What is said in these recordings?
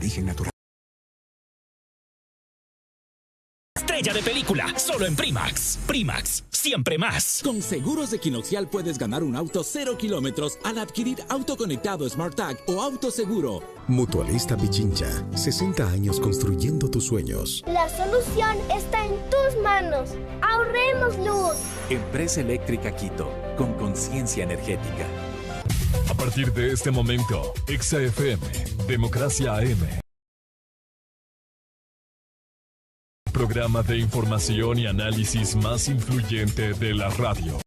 origen natural. Estrella de película, solo en Primax. Primax, siempre más. Con Seguros Equinoccial puedes ganar un auto 0 kilómetros al adquirir auto conectado SmartTag o auto seguro. Mutualista Pichincha, 60 años construyendo tus sueños. La solución está en tus manos. Ahorremos luz. Empresa Eléctrica Quito, con conciencia energética. A partir de este momento, XFM, Democracia AM. Programa de información y análisis más influyente de la radio.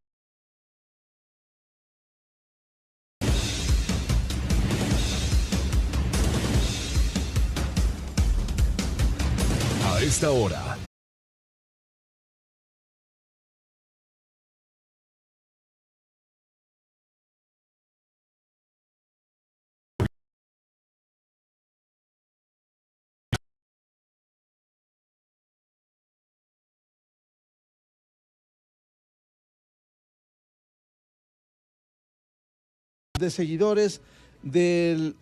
A esta hora. De seguidores de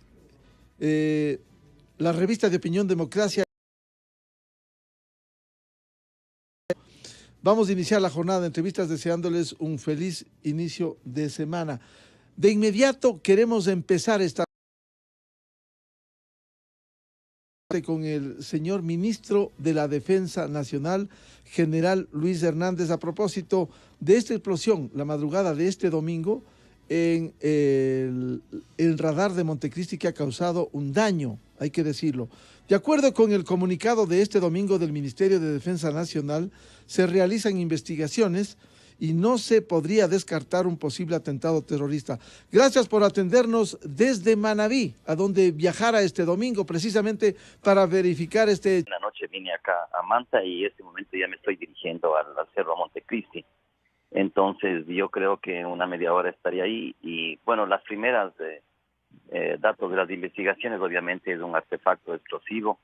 la revista de opinión Democracia. Vamos a iniciar la jornada de entrevistas deseándoles un feliz inicio de semana. De inmediato queremos empezar esta con el señor ministro de la Defensa Nacional, general Luis Hernández, a propósito de esta explosión la madrugada de este domingo en el radar de Montecristi, que ha causado un daño, hay que decirlo. De acuerdo con el comunicado de este domingo del Ministerio de Defensa Nacional, se realizan investigaciones y no se podría descartar un posible atentado terrorista. Gracias por atendernos desde Manabí, a donde viajara este domingo precisamente para verificar este... La noche vine acá a Manta y en este momento ya me estoy dirigiendo al Cerro Montecristi. Entonces yo creo que en una media hora estaría ahí y bueno, las primeras datos de las investigaciones obviamente es un artefacto explosivo.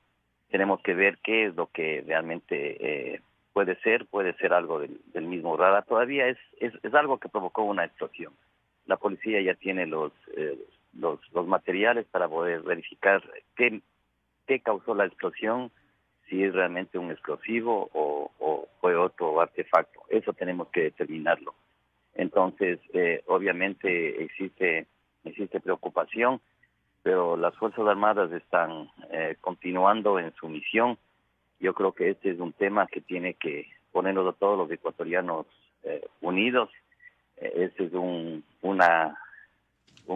Tenemos que ver qué es lo que realmente puede ser algo del mismo radar. Todavía es algo que provocó una explosión. La policía ya tiene los materiales para poder verificar qué causó la explosión, si es realmente un explosivo o fue otro artefacto. Eso tenemos que determinarlo. Entonces, obviamente existe preocupación, pero las Fuerzas Armadas están continuando en su misión. Yo creo que este es un tema que tiene que ponernos a todos los ecuatorianos unidos. Este es un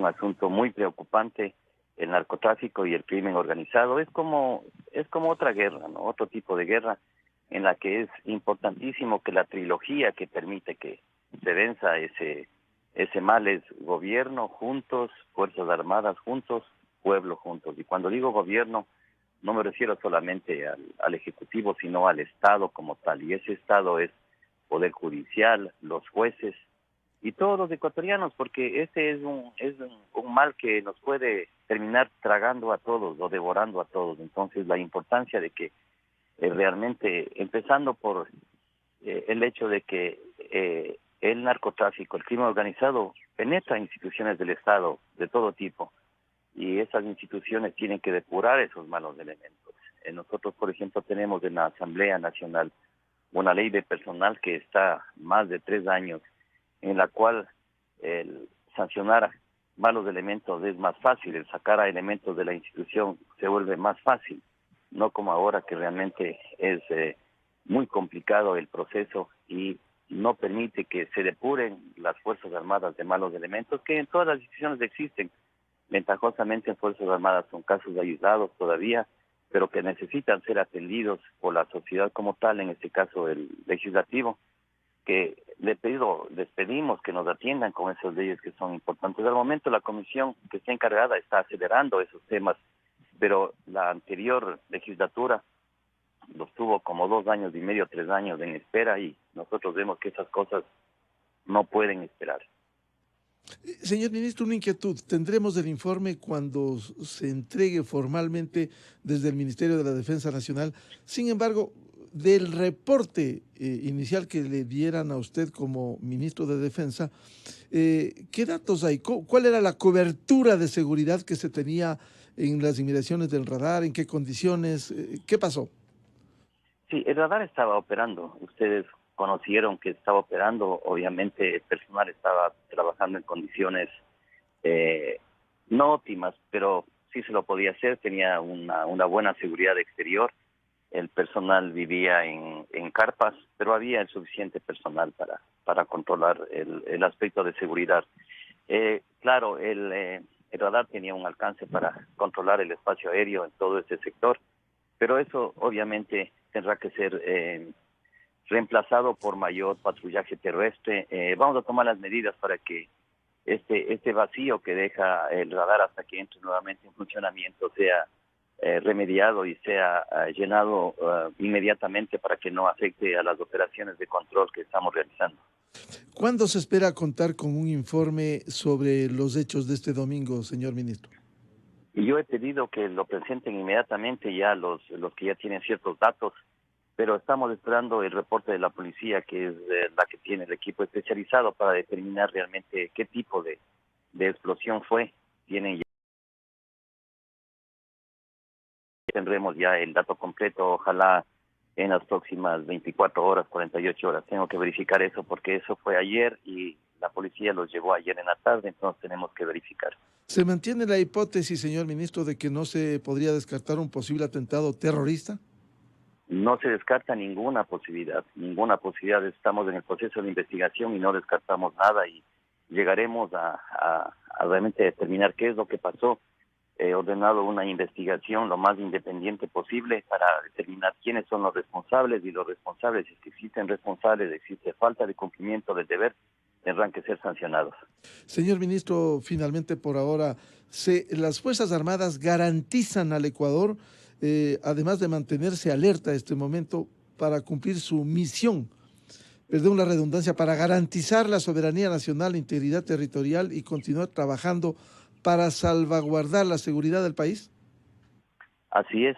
asunto muy preocupante. El narcotráfico y el crimen organizado es como otra guerra, ¿no? Otro tipo de guerra en la que es importantísimo que la trilogía que permite que se venza ese mal es gobierno juntos, Fuerzas Armadas juntos, pueblo juntos. Y cuando digo gobierno, no me refiero solamente al Ejecutivo, sino al Estado como tal. Y ese Estado es Poder Judicial, los jueces y todos los ecuatorianos, porque este es un mal que nos puede terminar tragando a todos o devorando a todos. Entonces la importancia de que realmente, empezando por el hecho de que el narcotráfico, el crimen organizado, penetra instituciones del Estado de todo tipo, y esas instituciones tienen que depurar esos malos elementos. Nosotros, por ejemplo, tenemos en la Asamblea Nacional una ley de personal que está más de 3 años, en la cual el sancionar malos elementos es más fácil, el sacar a elementos de la institución se vuelve más fácil, no como ahora que realmente es muy complicado el proceso y no permite que se depuren las Fuerzas Armadas de malos elementos, que en todas las instituciones existen. Ventajosamente en Fuerzas Armadas son casos aislados todavía, pero que necesitan ser atendidos por la sociedad como tal, en este caso el legislativo, que les pedimos que nos atiendan con esas leyes que son importantes. Al momento la comisión que está encargada está acelerando esos temas, pero la anterior legislatura los tuvo como 2 años y medio, 3 años en espera, y nosotros vemos que esas cosas no pueden esperar. Señor ministro, una inquietud. Tendremos el informe cuando se entregue formalmente desde el Ministerio de la Defensa Nacional. Sin embargo, del reporte inicial que le dieran a usted como ministro de Defensa, ¿qué datos hay? ¿Cuál era la cobertura de seguridad que se tenía en las inmediaciones del radar? ¿En qué condiciones? ¿Qué pasó? Sí, el radar estaba operando. Ustedes conocieron que estaba operando. Obviamente el personal estaba trabajando en condiciones no óptimas, pero sí se lo podía hacer. Tenía una buena seguridad exterior. El personal vivía en carpas, pero había el suficiente personal para controlar el aspecto de seguridad. Claro, el radar tenía un alcance para controlar el espacio aéreo en todo ese sector, pero eso obviamente tendrá que ser reemplazado por mayor patrullaje terrestre. Vamos a tomar las medidas para que este vacío que deja el radar hasta que entre nuevamente en funcionamiento sea remediado y sea llenado inmediatamente para que no afecte a las operaciones de control que estamos realizando. ¿Cuándo se espera contar con un informe sobre los hechos de este domingo, señor ministro? Y yo he pedido que lo presenten inmediatamente ya los que ya tienen ciertos datos, pero estamos esperando el reporte de la policía, que es la que tiene el equipo especializado para determinar realmente qué tipo de explosión fue. Tienen ya, tendremos ya el dato completo, ojalá en las próximas 24 horas, 48 horas. Tengo que verificar eso porque eso fue ayer y la policía los llevó ayer en la tarde, entonces tenemos que verificar. ¿Se mantiene la hipótesis, señor ministro, de que no se podría descartar un posible atentado terrorista? No se descarta ninguna posibilidad. Estamos en el proceso de investigación y no descartamos nada y llegaremos a realmente determinar qué es lo que pasó. He ordenado una investigación lo más independiente posible para determinar quiénes son los responsables y los responsables, si es que existen responsables, existe falta de cumplimiento del deber, tendrán que ser sancionados. Señor ministro, finalmente por ahora, las Fuerzas Armadas garantizan al Ecuador, además de mantenerse alerta a este momento para cumplir su misión, perdón la redundancia, para garantizar la soberanía nacional, la integridad territorial y continuar trabajando para salvaguardar la seguridad del país? Así es,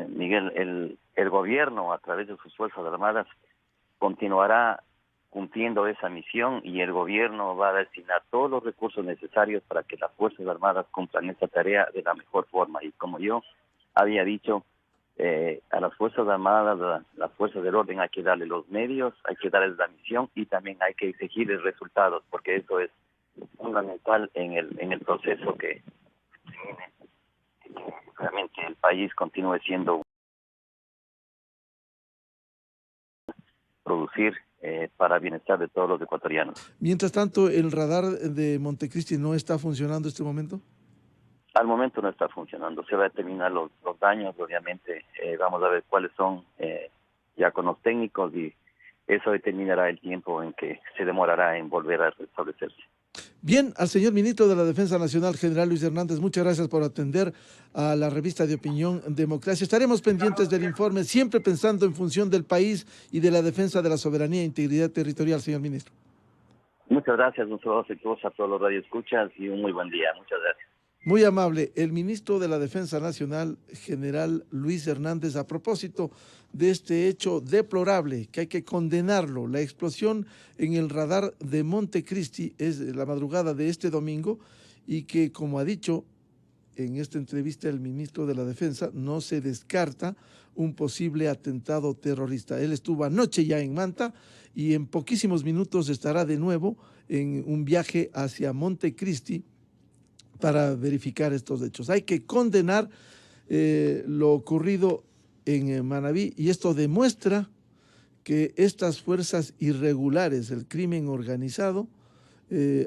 Miguel. El gobierno, a través de sus Fuerzas Armadas, continuará cumpliendo esa misión y el gobierno va a destinar todos los recursos necesarios para que las Fuerzas Armadas cumplan esta tarea de la mejor forma. Y como yo había dicho, a las Fuerzas Armadas, a las Fuerzas del Orden, hay que darle los medios, hay que darles la misión y también hay que exigirles resultados, porque eso es fundamental en el proceso que realmente el país continúe siendo producir para bienestar de todos los ecuatorianos. Mientras tanto, ¿el radar de Montecristi no está funcionando en este momento? Al momento no está funcionando. Se va a determinar los daños, obviamente. Vamos a ver cuáles son ya con los técnicos y eso determinará el tiempo en que se demorará en volver a restablecerse. Bien, al señor ministro de la Defensa Nacional, general Luis Hernández, muchas gracias por atender a la revista de opinión Democracia. Estaremos pendientes del informe, siempre pensando en función del país y de la defensa de la soberanía e integridad territorial, señor ministro. Muchas gracias, un saludo afectuoso a todos los radioescuchas y un muy buen día. Muchas gracias. Muy amable, el ministro de la Defensa Nacional, general Luis Hernández, a propósito de este hecho deplorable, que hay que condenarlo. La explosión en el radar de Montecristi es la madrugada de este domingo y que, como ha dicho en esta entrevista el ministro de la Defensa, no se descarta un posible atentado terrorista. Él estuvo anoche ya en Manta y en poquísimos minutos estará de nuevo en un viaje hacia Montecristi para verificar estos hechos. Hay que condenar lo ocurrido en Manabí y esto demuestra que estas fuerzas irregulares, el crimen organizado,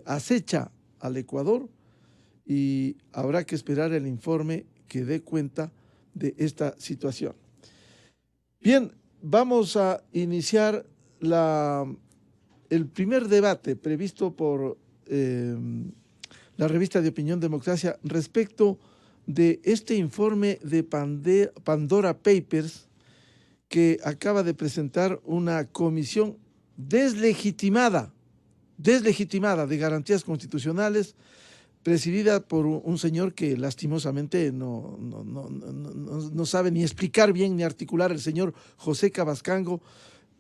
acecha al Ecuador y habrá que esperar el informe que dé cuenta de esta situación. Bien, vamos a iniciar el primer debate previsto por la revista de opinión Democracia respecto de este informe de Pandora Papers que acaba de presentar una comisión deslegitimada de garantías constitucionales presidida por un señor que lastimosamente no sabe ni explicar bien ni articular, el señor José Cabascango.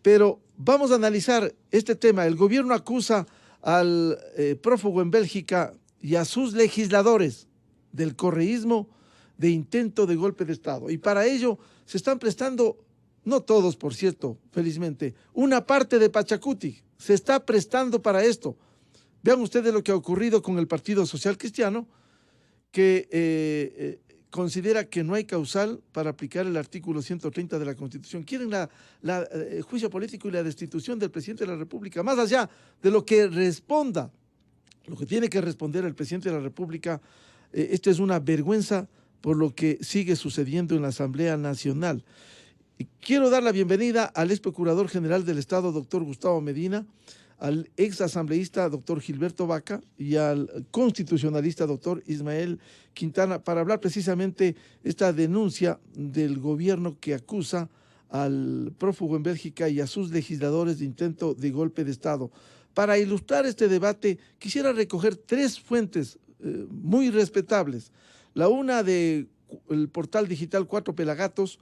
Pero vamos a analizar este tema. El gobierno acusa al prófugo en Bélgica y a sus legisladores del correísmo de intento de golpe de Estado. Y para ello se están prestando, no todos por cierto, felizmente, una parte de Pachacuti se está prestando para esto. Vean ustedes lo que ha ocurrido con el Partido Social Cristiano, que considera que no hay causal para aplicar el artículo 130 de la Constitución. Quieren el juicio político y la destitución del presidente de la República, más allá de lo que responda, lo que tiene que responder el presidente de la República. Esto es una vergüenza por lo que sigue sucediendo en la Asamblea Nacional. Y quiero dar la bienvenida al ex procurador general del Estado, doctor Gustavo Medina, al ex asambleísta doctor Gilberto Vaca y al constitucionalista doctor Ismael Quintana para hablar precisamente esta denuncia del gobierno que acusa al prófugo en Bélgica y a sus legisladores de intento de golpe de Estado. Para ilustrar este debate quisiera recoger tres fuentes muy respetables. La una del portal digital Cuatro Pelagatos,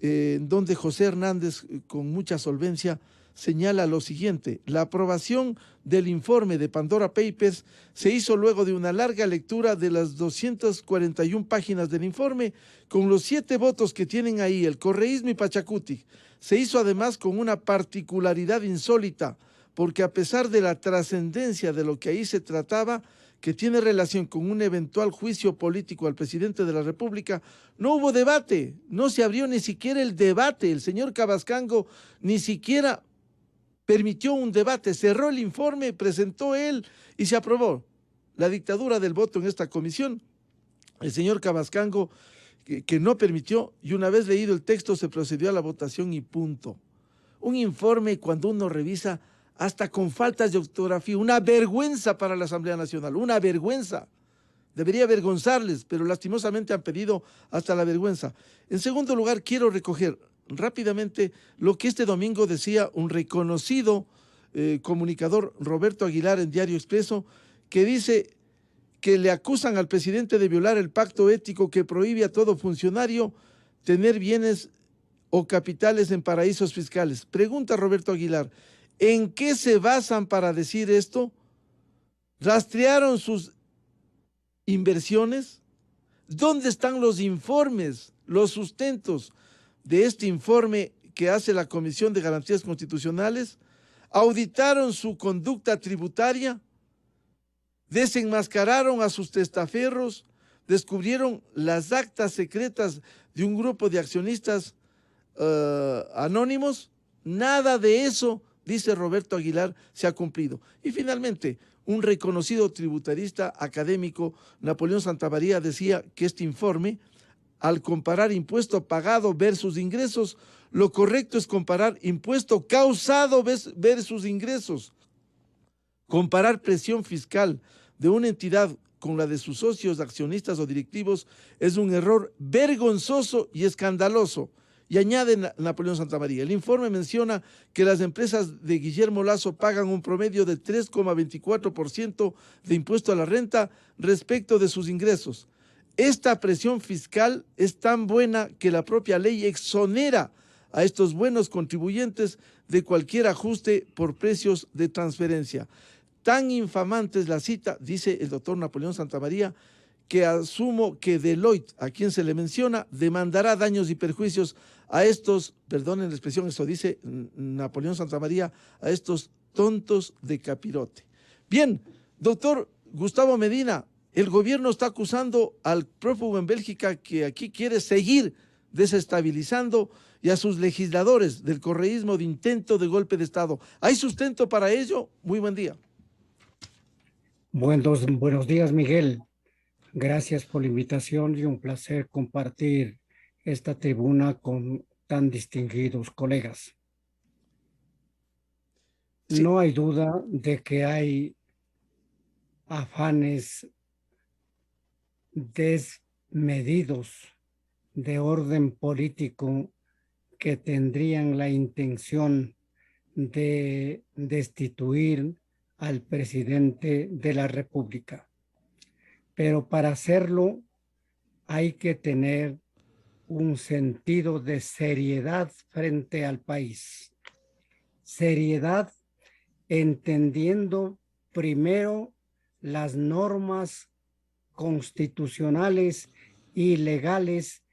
donde José Hernández con mucha solvencia señala lo siguiente: la aprobación del informe de Pandora Papers se hizo luego de una larga lectura de las 241 páginas del informe, con los 7 votos que tienen ahí, el correísmo y Pachacuti. Se hizo además con una particularidad insólita, porque a pesar de la trascendencia de lo que ahí se trataba, que tiene relación con un eventual juicio político al presidente de la República, no hubo debate, no se abrió ni siquiera el debate. El señor Cabascango ni siquiera permitió un debate, cerró el informe, presentó él y se aprobó. La dictadura del voto en esta comisión, el señor Cabascango, que no permitió, y una vez leído el texto se procedió a la votación y punto. Un informe, cuando uno revisa, hasta con faltas de ortografía, una vergüenza para la Asamblea Nacional, una vergüenza. Debería avergonzarles, pero lastimosamente han pedido hasta la vergüenza. En segundo lugar, quiero recoger rápidamente lo que este domingo decía un reconocido comunicador, Roberto Aguilar, en Diario Expreso, que dice que le acusan al presidente de violar el pacto ético que prohíbe a todo funcionario tener bienes o capitales en paraísos fiscales. Pregunta Roberto Aguilar, ¿en qué se basan para decir esto? ¿Rastrearon sus inversiones? ¿Dónde están los informes, los sustentos de este informe que hace la Comisión de Garantías Constitucionales? ¿Auditaron su conducta tributaria? ¿Desenmascararon a sus testaferros? ¿Descubrieron las actas secretas de un grupo de accionistas anónimos? Nada de eso, dice Roberto Aguilar, se ha cumplido. Y finalmente, un reconocido tributarista académico, Napoleón Santamaría, decía que este informe, al comparar impuesto pagado versus ingresos, lo correcto es comparar impuesto causado versus ingresos. Comparar presión fiscal de una entidad con la de sus socios, accionistas o directivos es un error vergonzoso y escandaloso. Y añade Napoleón Santamaría, el informe menciona que las empresas de Guillermo Lasso pagan un promedio de 3,24% de impuesto a la renta respecto de sus ingresos. Esta presión fiscal es tan buena que la propia ley exonera a estos buenos contribuyentes de cualquier ajuste por precios de transferencia. Tan infamante es la cita, dice el doctor Napoleón Santamaría, que asumo que Deloitte, a quien se le menciona, demandará daños y perjuicios a estos, perdonen la expresión, eso dice Napoleón Santamaría, a estos tontos de capirote. Bien, doctor Gustavo Medina, el gobierno está acusando al prófugo en Bélgica que aquí quiere seguir desestabilizando y a sus legisladores del correísmo de intento de golpe de Estado. ¿Hay sustento para ello? Muy buen día. Buenos días, Miguel. Gracias por la invitación y un placer compartir esta tribuna con tan distinguidos colegas. Sí. No hay duda de que hay afanes desmedidos de orden político que tendrían la intención de destituir al presidente de la República. pero para hacerlo hay que tener un sentido de seriedad frente al país. Seriedad entendiendo primero las normas constitucionales y legales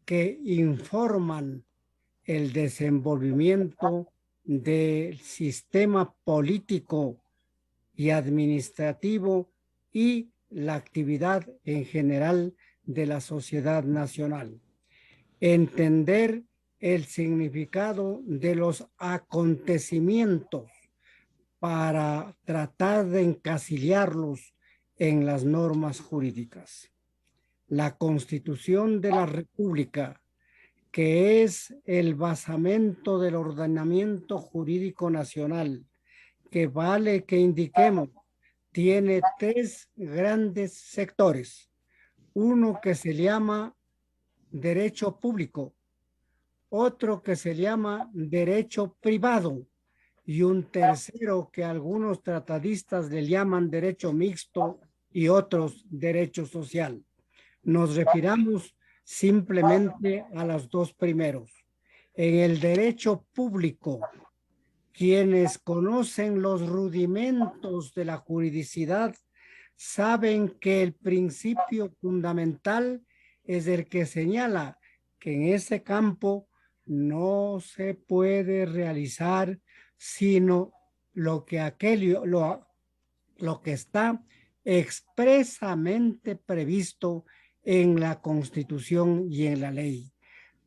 que informan el desenvolvimiento del sistema político y administrativo y la actividad en general de la sociedad nacional. Entender el significado de los acontecimientos para tratar de encasillarlos en las normas jurídicas. La Constitución de la República, que es el basamento del ordenamiento jurídico nacional, que vale que indiquemos, tiene tres grandes sectores. Uno que se llama derecho público, otro que se llama derecho privado y un tercero que algunos tratadistas le llaman derecho mixto y otros derecho social. Nos refiramos simplemente a los dos primeros. En el derecho público, quienes conocen los rudimentos de la juridicidad saben que el principio fundamental es el que señala que en ese campo no se puede realizar sino lo que está expresamente previsto en la Constitución y en la ley.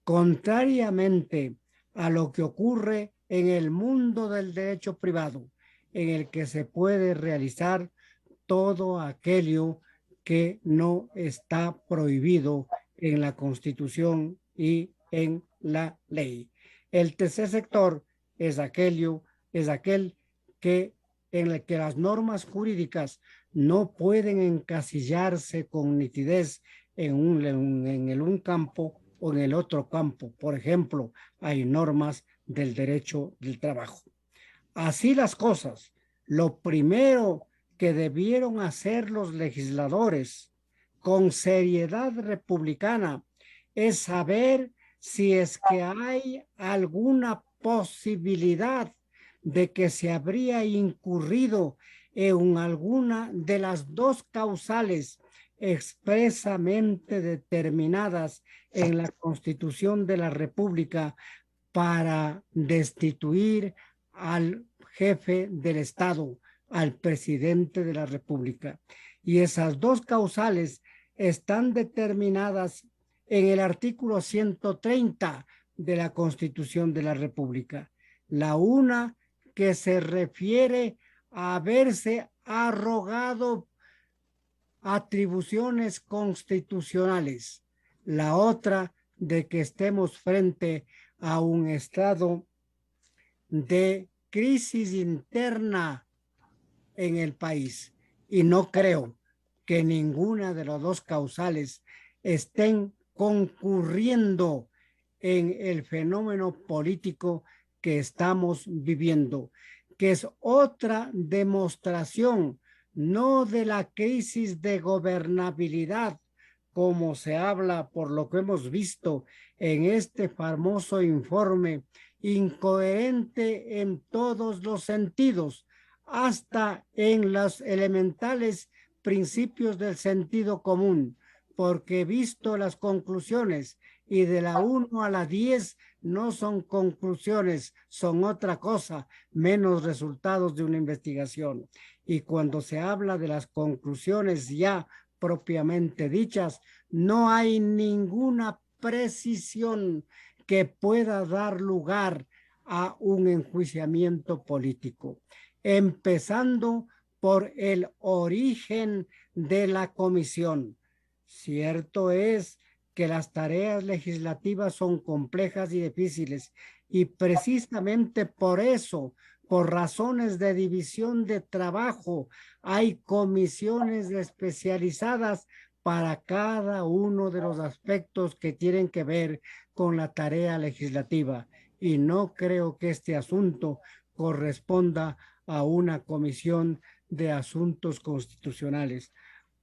Contrariamente a lo que ocurre en el mundo del derecho privado, en el que se puede realizar todo aquello que no está prohibido en la Constitución y en la ley. El tercer sector es aquel que en el que las normas jurídicas no pueden encasillarse con nitidez en un campo o en el otro campo. Por ejemplo, hay normas del derecho del trabajo. Así las cosas, lo primero que debieron hacer los legisladores con seriedad republicana es saber si es que hay alguna posibilidad de que se habría incurrido en alguna de las dos causales expresamente determinadas en la Constitución de la República para destituir al jefe del Estado, al presidente de la República. Y esas dos causales están determinadas en el artículo 130 de la Constitución de la República. La una que se refiere a haberse arrogado atribuciones constitucionales. La otra de que estemos frente a un estado de crisis interna en el país. Y no creo que ninguna de las dos causales estén concurriendo en el fenómeno político que estamos viviendo, que es otra demostración no de la crisis de gobernabilidad, como se habla por lo que hemos visto en este famoso informe, incoherente en todos los sentidos, hasta en los elementales principios del sentido común, porque visto las conclusiones y de la 1 a la 10 no son conclusiones, son otra cosa, menos resultados de una investigación. Y cuando se habla de las conclusiones ya propiamente dichas, no hay ninguna precisión que pueda dar lugar a un enjuiciamiento político, empezando por el origen de la comisión. Cierto es que las tareas legislativas son complejas y difíciles, y precisamente por eso, por razones de división de trabajo, hay comisiones especializadas para cada uno de los aspectos que tienen que ver con la tarea legislativa. Y no creo que este asunto corresponda a una comisión de asuntos constitucionales.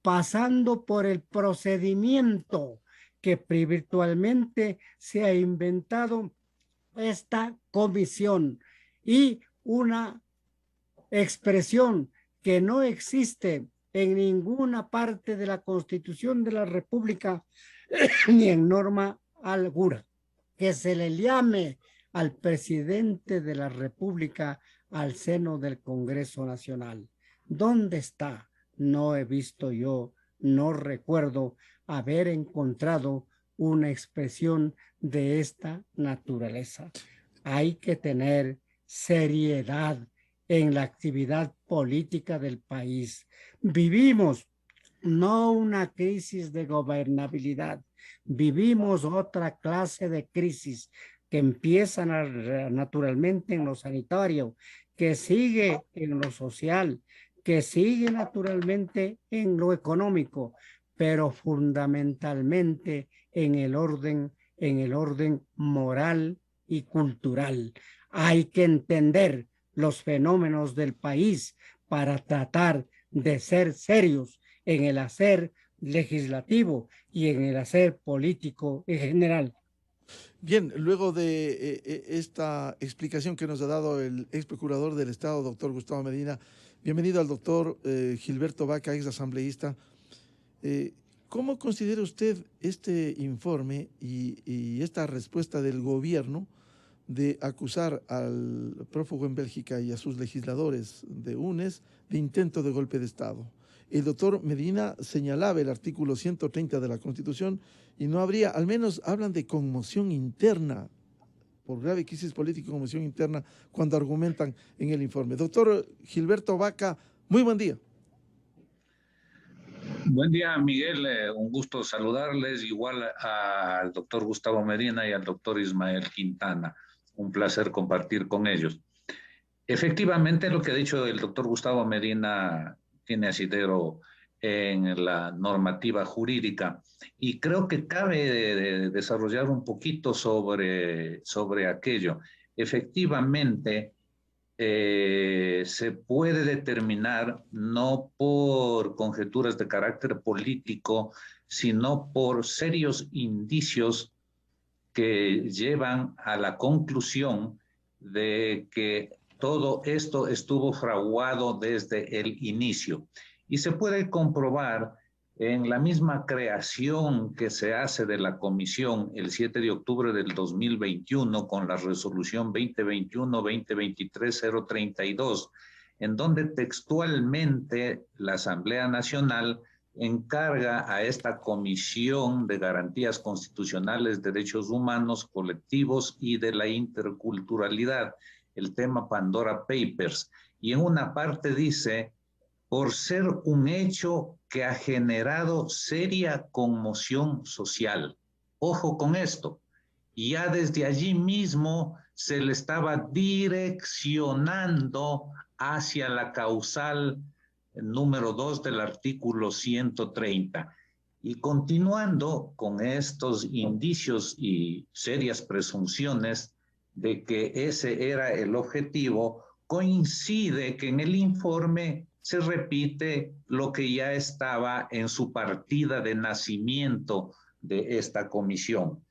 pasando por el procedimiento que virtualmente se ha inventado esta comisión y una expresión que no existe en ninguna parte de la Constitución de la República ni en norma alguna, que se le llame al presidente de la República al seno del Congreso Nacional. ¿Dónde está? No he visto yo, no recuerdo haber encontrado una expresión de esta naturaleza. Hay que tener seriedad en la actividad política del país. Vivimos no una crisis de gobernabilidad, vivimos otra clase de crisis que empieza naturalmente en lo sanitario, que sigue en lo social, que sigue naturalmente en lo económico, pero fundamentalmente en el orden moral y cultural. Hay que entender los fenómenos del país para tratar de ser serios en el hacer legislativo y en el hacer político en general. Bien, luego de esta explicación que nos ha dado el ex procurador del Estado, doctor Gustavo Medina, bienvenido al doctor Gilberto Vaca, ex asambleísta. ¿Cómo considera usted este informe y esta respuesta del gobierno de acusar al prófugo en Bélgica y a sus legisladores de UNES de intento de golpe de Estado? El doctor Medina señalaba el artículo 130 de la Constitución y no habría, al menos hablan de conmoción interna, por grave crisis política, conmoción interna, cuando argumentan en el informe. Doctor Gilberto Vaca, muy buen día. Buen día, Miguel. Un gusto saludarles, igual al doctor Gustavo Medina y al doctor Ismael Quintana. Un placer compartir con ellos. Efectivamente, lo que ha dicho el doctor Gustavo Medina tiene asidero en la normativa jurídica y creo que cabe desarrollar un poquito sobre aquello. Efectivamente, se puede determinar no por conjeturas de carácter político, sino por serios indicios que llevan a la conclusión de que todo esto estuvo fraguado desde el inicio. Y se puede comprobar en la misma creación que se hace de la comisión el 7 de octubre del 2021 con la resolución 2021-2023-032, en donde textualmente la Asamblea Nacional encarga a esta Comisión de Garantías Constitucionales, Derechos Humanos, Colectivos y de la Interculturalidad, el tema Pandora Papers, y en una parte dice, por ser un hecho que ha generado seria conmoción social. Ojo con esto. Y ya desde allí mismo se le estaba direccionando hacia la causal número 2 del artículo 130. Y continuando con estos indicios y serias presunciones de que ese era el objetivo, coincide que en el informe se repite lo que ya estaba en su partida de nacimiento de esta comisión.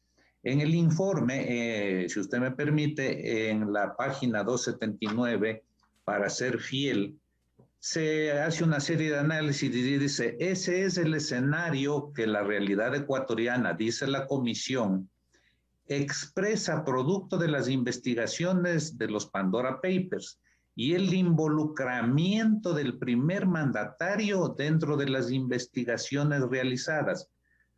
En el informe, si usted me permite, en la página 279, para ser fiel, se hace una serie de análisis y dice, ese es el escenario que la realidad ecuatoriana, dice la comisión, expresa producto de las investigaciones de los Pandora Papers y el involucramiento del primer mandatario dentro de las investigaciones realizadas,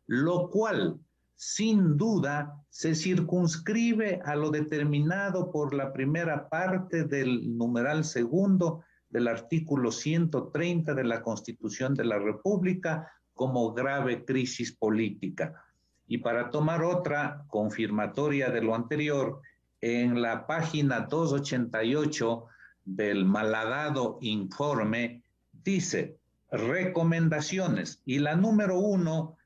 lo cual, sin duda, se circunscribe a lo determinado por la primera parte del numeral segundo del artículo 130 de la Constitución de la República como grave crisis política. Y para tomar otra confirmatoria de lo anterior, en la página 288 del malhadado informe dice recomendaciones y la número 1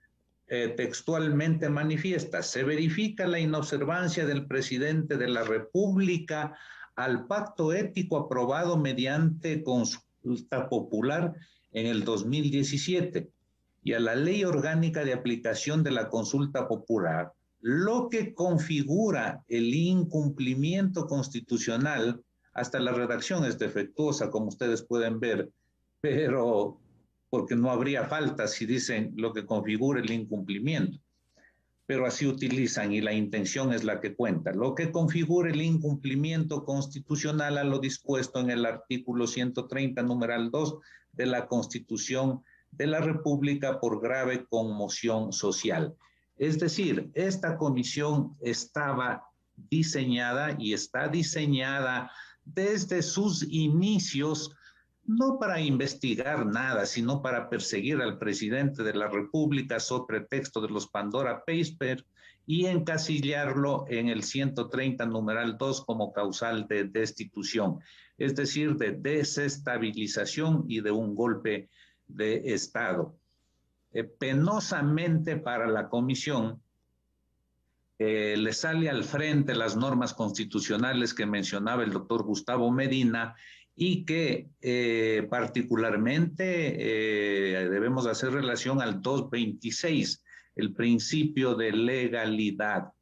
textualmente manifiesta, se verifica la inobservancia del presidente de la República al pacto ético aprobado mediante consulta popular en el 2017. y a la Ley Orgánica de Aplicación de la Consulta Popular, lo que configura el incumplimiento constitucional, hasta la redacción es defectuosa, como ustedes pueden ver, pero porque no habría falta si dicen lo que configura el incumplimiento. Pero así utilizan y la intención es la que cuenta. Lo que configura el incumplimiento constitucional a lo dispuesto en el artículo 130, numeral 2 de la Constitución de la República por grave conmoción social. Es decir, esta comisión estaba diseñada y está diseñada desde sus inicios, no para investigar nada, sino para perseguir al presidente de la República sobre pretexto de los Pandora Papers y encasillarlo en el 130 numeral 2 como causal de destitución, es decir, de desestabilización y de un golpe de Estado. Penosamente para la comisión, le sale al frente las normas constitucionales que mencionaba el doctor Gustavo Medina y que particularmente debemos hacer relación al 226, el principio de legalidad.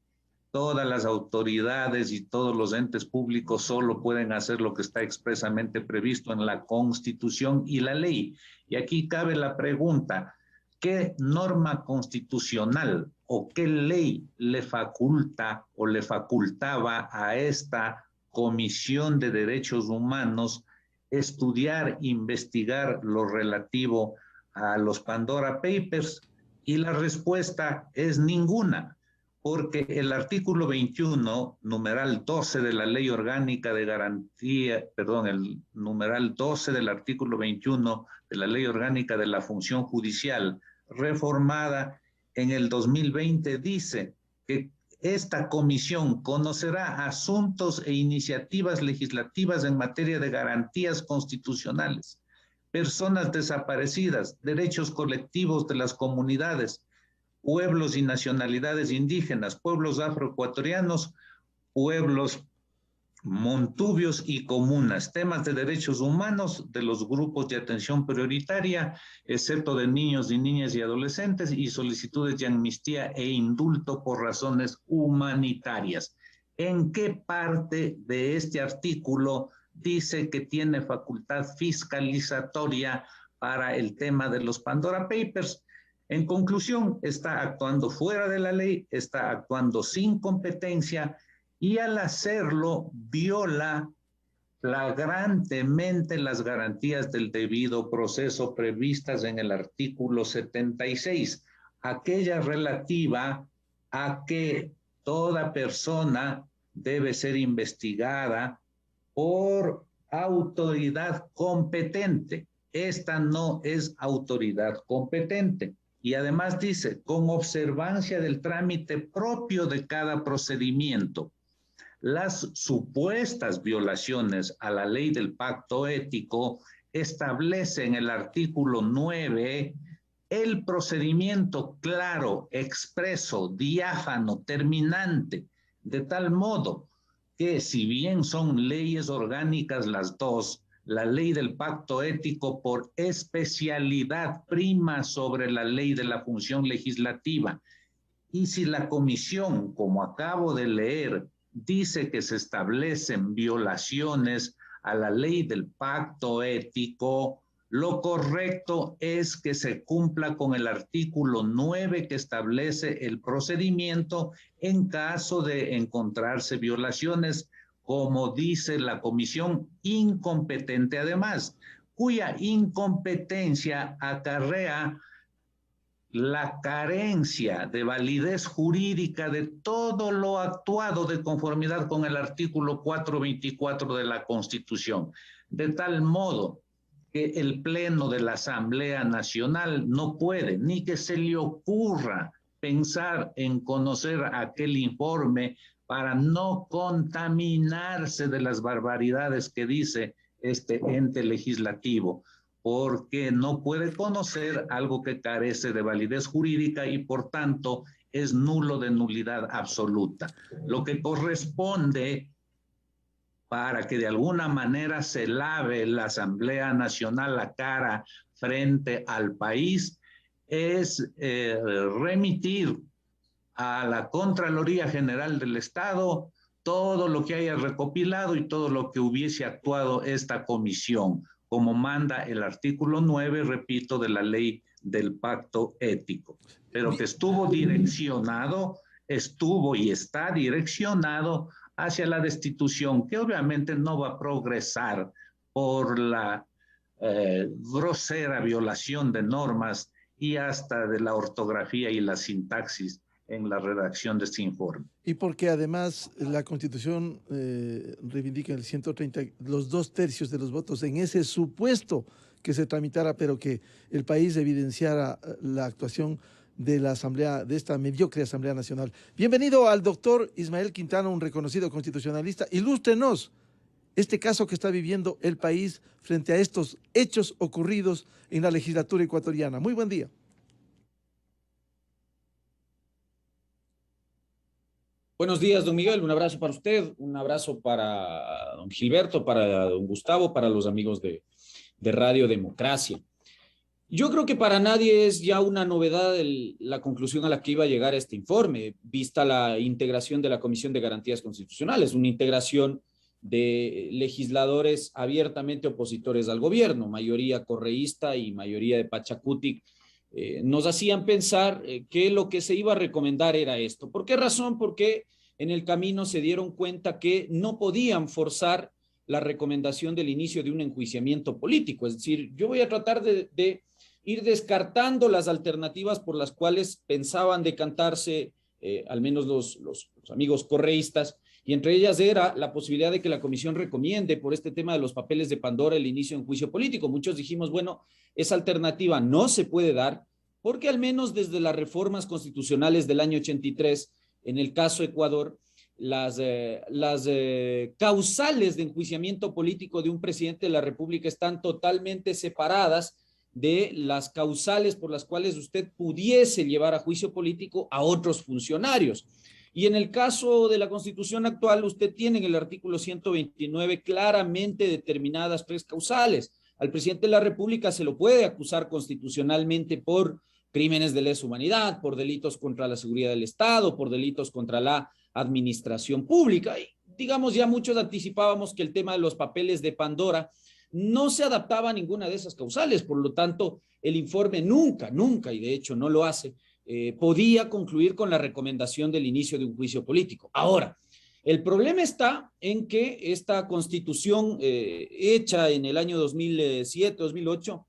Todas las autoridades y todos los entes públicos solo pueden hacer lo que está expresamente previsto en la Constitución y la ley. Y aquí cabe la pregunta, ¿qué norma constitucional o qué ley le faculta o le facultaba a esta Comisión de Derechos Humanos estudiar, investigar lo relativo a los Pandora Papers? Y la respuesta es ninguna, porque el artículo 21, numeral 12 de la Ley Orgánica de Garantía, el numeral 12 del artículo 21 de la Ley Orgánica de la Función Judicial, reformada en el 2020, dice que esta comisión conocerá asuntos e iniciativas legislativas en materia de garantías constitucionales, personas desaparecidas, derechos colectivos de las comunidades, pueblos y nacionalidades indígenas, pueblos afroecuatorianos, pueblos montubios y comunas, temas de derechos humanos de los grupos de atención prioritaria, excepto de niños y niñas y adolescentes, y solicitudes de amnistía e indulto por razones humanitarias. ¿En qué parte de este artículo dice que tiene facultad fiscalizatoria para el tema de los Pandora Papers? En conclusión, está actuando fuera de la ley, está actuando sin competencia y al hacerlo viola flagrantemente las garantías del debido proceso previstas en el artículo 76, aquella relativa a que toda persona debe ser investigada por autoridad competente. Esta no es autoridad competente. Y además dice, con observancia del trámite propio de cada procedimiento, las supuestas violaciones a la ley del pacto ético establece en el artículo 9 el procedimiento claro, expreso, diáfano, terminante, de tal modo que si bien son leyes orgánicas las dos, la ley del pacto ético por especialidad prima sobre la ley de la función legislativa. Y si la comisión, como acabo de leer, dice que se establecen violaciones a la ley del pacto ético, lo correcto es que se cumpla con el artículo 9 que establece el procedimiento en caso de encontrarse violaciones, como dice la comisión incompetente además, cuya incompetencia acarrea la carencia de validez jurídica de todo lo actuado de conformidad con el artículo 424 de la Constitución, de tal modo que el Pleno de la Asamblea Nacional no puede, ni que se le ocurra pensar en conocer aquel informe para no contaminarse de las barbaridades que dice este ente legislativo, porque no puede conocer algo que carece de validez jurídica y por tanto es nulo de nulidad absoluta. Lo que corresponde para que de alguna manera se lave la Asamblea Nacional la cara frente al país es remitir a la Contraloría General del Estado todo lo que haya recopilado y todo lo que hubiese actuado esta comisión, como manda el artículo 9, repito, de la ley del pacto ético, pero que estuvo y está direccionado hacia la destitución, que obviamente no va a progresar por la grosera violación de normas y hasta de la ortografía y la sintaxis en la redacción de este informe. Y porque además la Constitución reivindica el 130, los 2/3 de los votos en ese supuesto que se tramitara, pero que el país evidenciara la actuación de la Asamblea, de esta mediocre Asamblea Nacional. Bienvenido al doctor Ismael Quintana, un reconocido constitucionalista. Ilústrenos este caso que está viviendo el país frente a estos hechos ocurridos en la legislatura ecuatoriana. Muy buen día. Buenos días, don Miguel. Un abrazo para usted, un abrazo para don Gilberto, para don Gustavo, para los amigos de Radio Democracia. Yo creo que para nadie es ya una novedad la conclusión a la que iba a llegar este informe, vista la integración de la Comisión de Garantías Constitucionales, una integración de legisladores abiertamente opositores al gobierno, mayoría correísta y mayoría de Pachacutic. Nos hacían pensar que lo que se iba a recomendar era esto. ¿Por qué razón? Porque en el camino se dieron cuenta que no podían forzar la recomendación del inicio de un enjuiciamiento político. Es decir, yo voy a tratar de ir descartando las alternativas por las cuales pensaban decantarse, al menos los amigos correístas, y entre ellas era la posibilidad de que la comisión recomiende por este tema de los papeles de Pandora el inicio de un juicio político. Muchos dijimos, bueno, esa alternativa no se puede dar porque al menos desde las reformas constitucionales del año 83, en el caso Ecuador, las causales de enjuiciamiento político de un presidente de la República están totalmente separadas de las causales por las cuales usted pudiese llevar a juicio político a otros funcionarios. Y en el caso de la Constitución actual, usted tiene en el artículo 129 claramente determinadas 3 causales. Al presidente de la República se lo puede acusar constitucionalmente por crímenes de lesa humanidad, por delitos contra la seguridad del Estado, por delitos contra la administración pública. Y digamos, ya muchos anticipábamos que el tema de los papeles de Pandora no se adaptaba a ninguna de esas causales. Por lo tanto, el informe nunca, y de hecho no lo hace, podía concluir con la recomendación del inicio de un juicio político. Ahora, el problema está en que esta constitución hecha en el año 2007-2008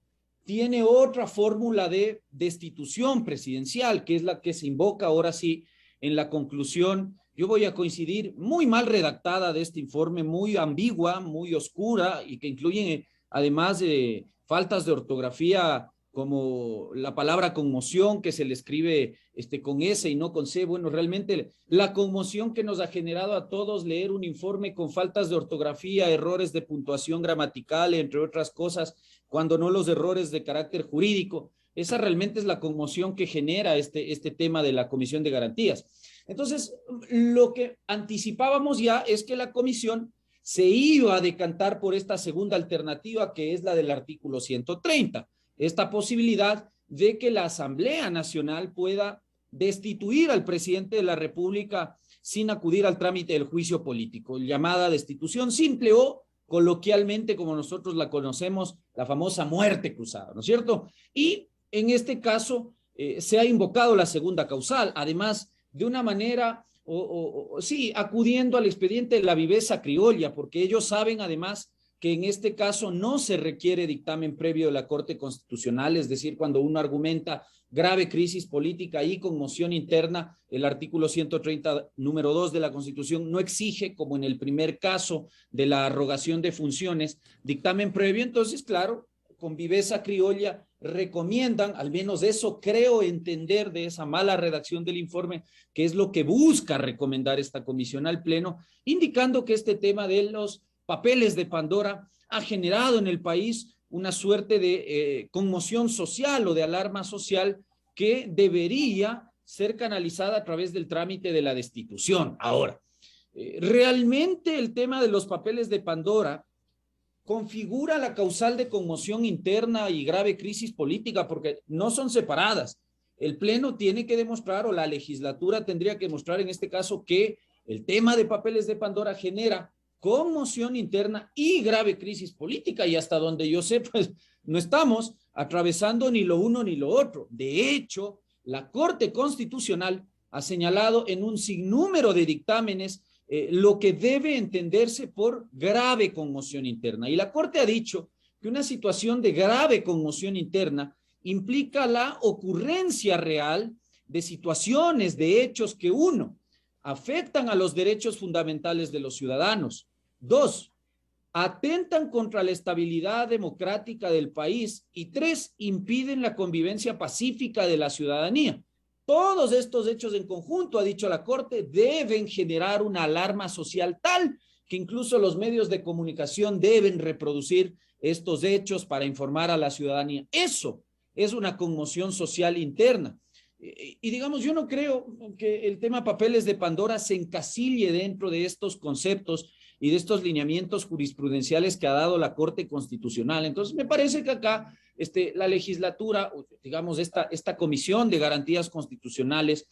tiene otra fórmula de destitución presidencial, que es la que se invoca ahora sí en la conclusión. Yo voy a coincidir, muy mal redactada de este informe, muy ambigua, muy oscura y que incluye además faltas de ortografía como la palabra conmoción, que se le escribe con S y no con C. Bueno, realmente la conmoción que nos ha generado a todos leer un informe con faltas de ortografía, errores de puntuación gramatical, entre otras cosas, cuando no los errores de carácter jurídico. Esa realmente es la conmoción que genera este tema de la Comisión de Garantías. Entonces, lo que anticipábamos ya es que la comisión se iba a decantar por esta segunda alternativa, que es la del artículo 130. Esta posibilidad de que la Asamblea Nacional pueda destituir al presidente de la República sin acudir al trámite del juicio político, llamada destitución simple o coloquialmente, como nosotros la conocemos, la famosa muerte cruzada, ¿no es cierto? Y en este caso se ha invocado la segunda causal, además de una manera, sí, acudiendo al expediente de la viveza criolla, porque ellos saben además que en este caso no se requiere dictamen previo de la Corte Constitucional, es decir, cuando uno argumenta grave crisis política y conmoción interna, el artículo 130, número 2 de la Constitución no exige, como en el primer caso de la arrogación de funciones, dictamen previo. Entonces, claro, con viveza criolla recomiendan, al menos eso creo entender de esa mala redacción del informe, que es lo que busca recomendar esta comisión al Pleno, indicando que este tema de los papeles de Pandora ha generado en el país una suerte de conmoción social o de alarma social que debería ser canalizada a través del trámite de la destitución. Ahora, realmente el tema de los papeles de Pandora configura la causal de conmoción interna y grave crisis política, porque no son separadas. El Pleno tiene que demostrar, o la legislatura tendría que demostrar en este caso, que el tema de papeles de Pandora genera conmoción interna y grave crisis política, y hasta donde yo sé, pues no estamos atravesando ni lo uno ni lo otro. De hecho, la Corte Constitucional ha señalado en un sinnúmero de dictámenes lo que debe entenderse por grave conmoción interna. Y la Corte ha dicho que una situación de grave conmoción interna implica la ocurrencia real de situaciones, de hechos que, uno, afectan a los derechos fundamentales de los ciudadanos. Dos, atentan contra la estabilidad democrática del país. Y tres, impiden la convivencia pacífica de la ciudadanía. Todos estos hechos en conjunto, ha dicho la Corte, deben generar una alarma social tal que incluso los medios de comunicación deben reproducir estos hechos para informar a la ciudadanía. Eso es una conmoción social interna. Y digamos, yo no creo que el tema papeles de Pandora se encasille dentro de estos conceptos y de estos lineamientos jurisprudenciales que ha dado la Corte Constitucional. Entonces, me parece que acá la legislatura, digamos, esta Comisión de Garantías Constitucionales,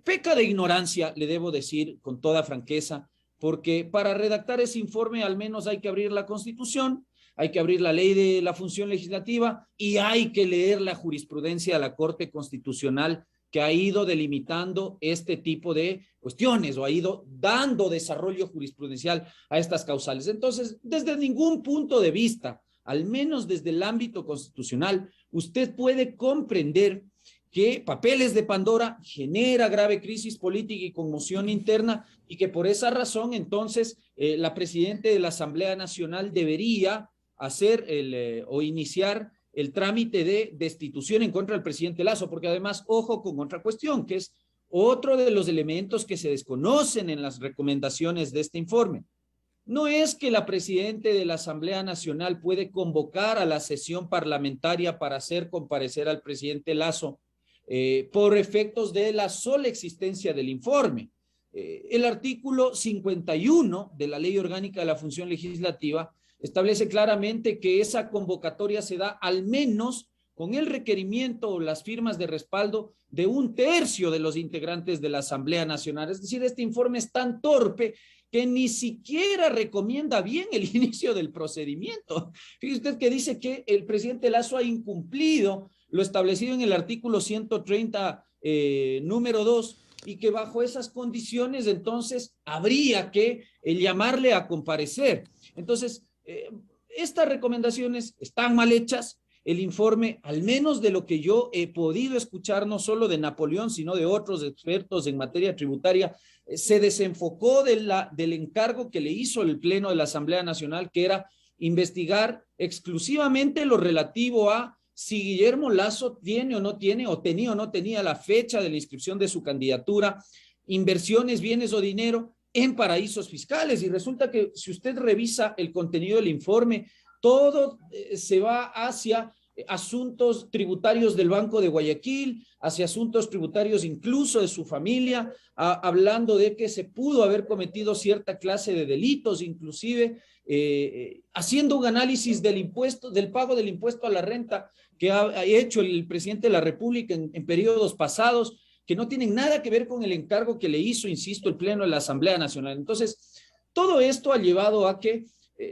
peca de ignorancia, le debo decir con toda franqueza, porque para redactar ese informe al menos hay que abrir la Constitución, hay que abrir la ley de la función legislativa y hay que leer la jurisprudencia de la Corte Constitucional que ha ido delimitando este tipo de cuestiones o ha ido dando desarrollo jurisprudencial a estas causales. Entonces, desde ningún punto de vista, al menos desde el ámbito constitucional, usted puede comprender que papeles de Pandora genera grave crisis política y conmoción interna y que por esa razón, entonces, la presidenta de la Asamblea Nacional debería hacer o iniciar el trámite de destitución en contra del presidente Lasso, porque además, ojo con otra cuestión, que es otro de los elementos que se desconocen en las recomendaciones de este informe. No es que la presidenta de la Asamblea Nacional puede convocar a la sesión parlamentaria para hacer comparecer al presidente Lasso por efectos de la sola existencia del informe. El artículo 51 de la Ley Orgánica de la Función Legislativa establece claramente que esa convocatoria se da al menos con el requerimiento o las firmas de respaldo de 1/3 de los integrantes de la Asamblea Nacional. Es decir, este informe es tan torpe que ni siquiera recomienda bien el inicio del procedimiento. Fíjese usted que dice que el presidente Lasso ha incumplido lo establecido en el artículo 130, número 2, y que bajo esas condiciones entonces habría que llamarle a comparecer. Entonces, estas recomendaciones están mal hechas. El informe, al menos de lo que yo he podido escuchar, no solo de Napoleón, sino de otros expertos en materia tributaria, se desenfocó del encargo que le hizo el Pleno de la Asamblea Nacional, que era investigar exclusivamente lo relativo a si Guillermo Lasso tiene o no tiene, o tenía o no tenía la fecha de la inscripción de su candidatura, inversiones, bienes o dinero en paraísos fiscales. Y resulta que si usted revisa el contenido del informe, todo se va hacia asuntos tributarios del Banco de Guayaquil, hacia asuntos tributarios incluso de su familia, hablando de que se pudo haber cometido cierta clase de delitos, inclusive haciendo un análisis del pago del impuesto a la renta que ha hecho el presidente de la República en periodos pasados, que no tienen nada que ver con el encargo que le hizo, insisto, el Pleno de la Asamblea Nacional. Entonces, todo esto ha llevado a que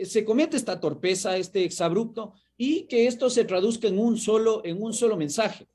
se comete esta torpeza, este exabrupto, y que esto se traduzca en un solo mensaje.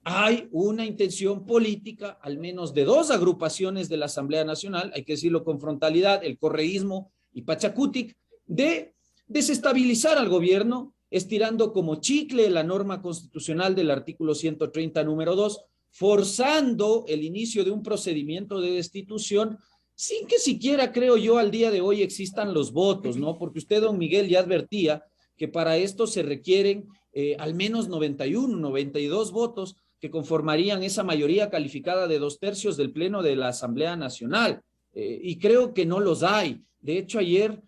Hay una intención política, al menos de dos agrupaciones de la Asamblea Nacional, hay que decirlo con frontalidad, el correísmo y Pachacutic, de desestabilizar al gobierno, estirando como chicle la norma constitucional del artículo 130, número 2, forzando el inicio de un procedimiento de destitución sin que siquiera, creo yo, al día de hoy existan los votos, ¿no? Porque usted, don Miguel, ya advertía que para esto se requieren al menos 91, 92 votos que conformarían esa mayoría calificada de 2/3 del Pleno de la Asamblea Nacional. Y creo que no los hay. De hecho, ayer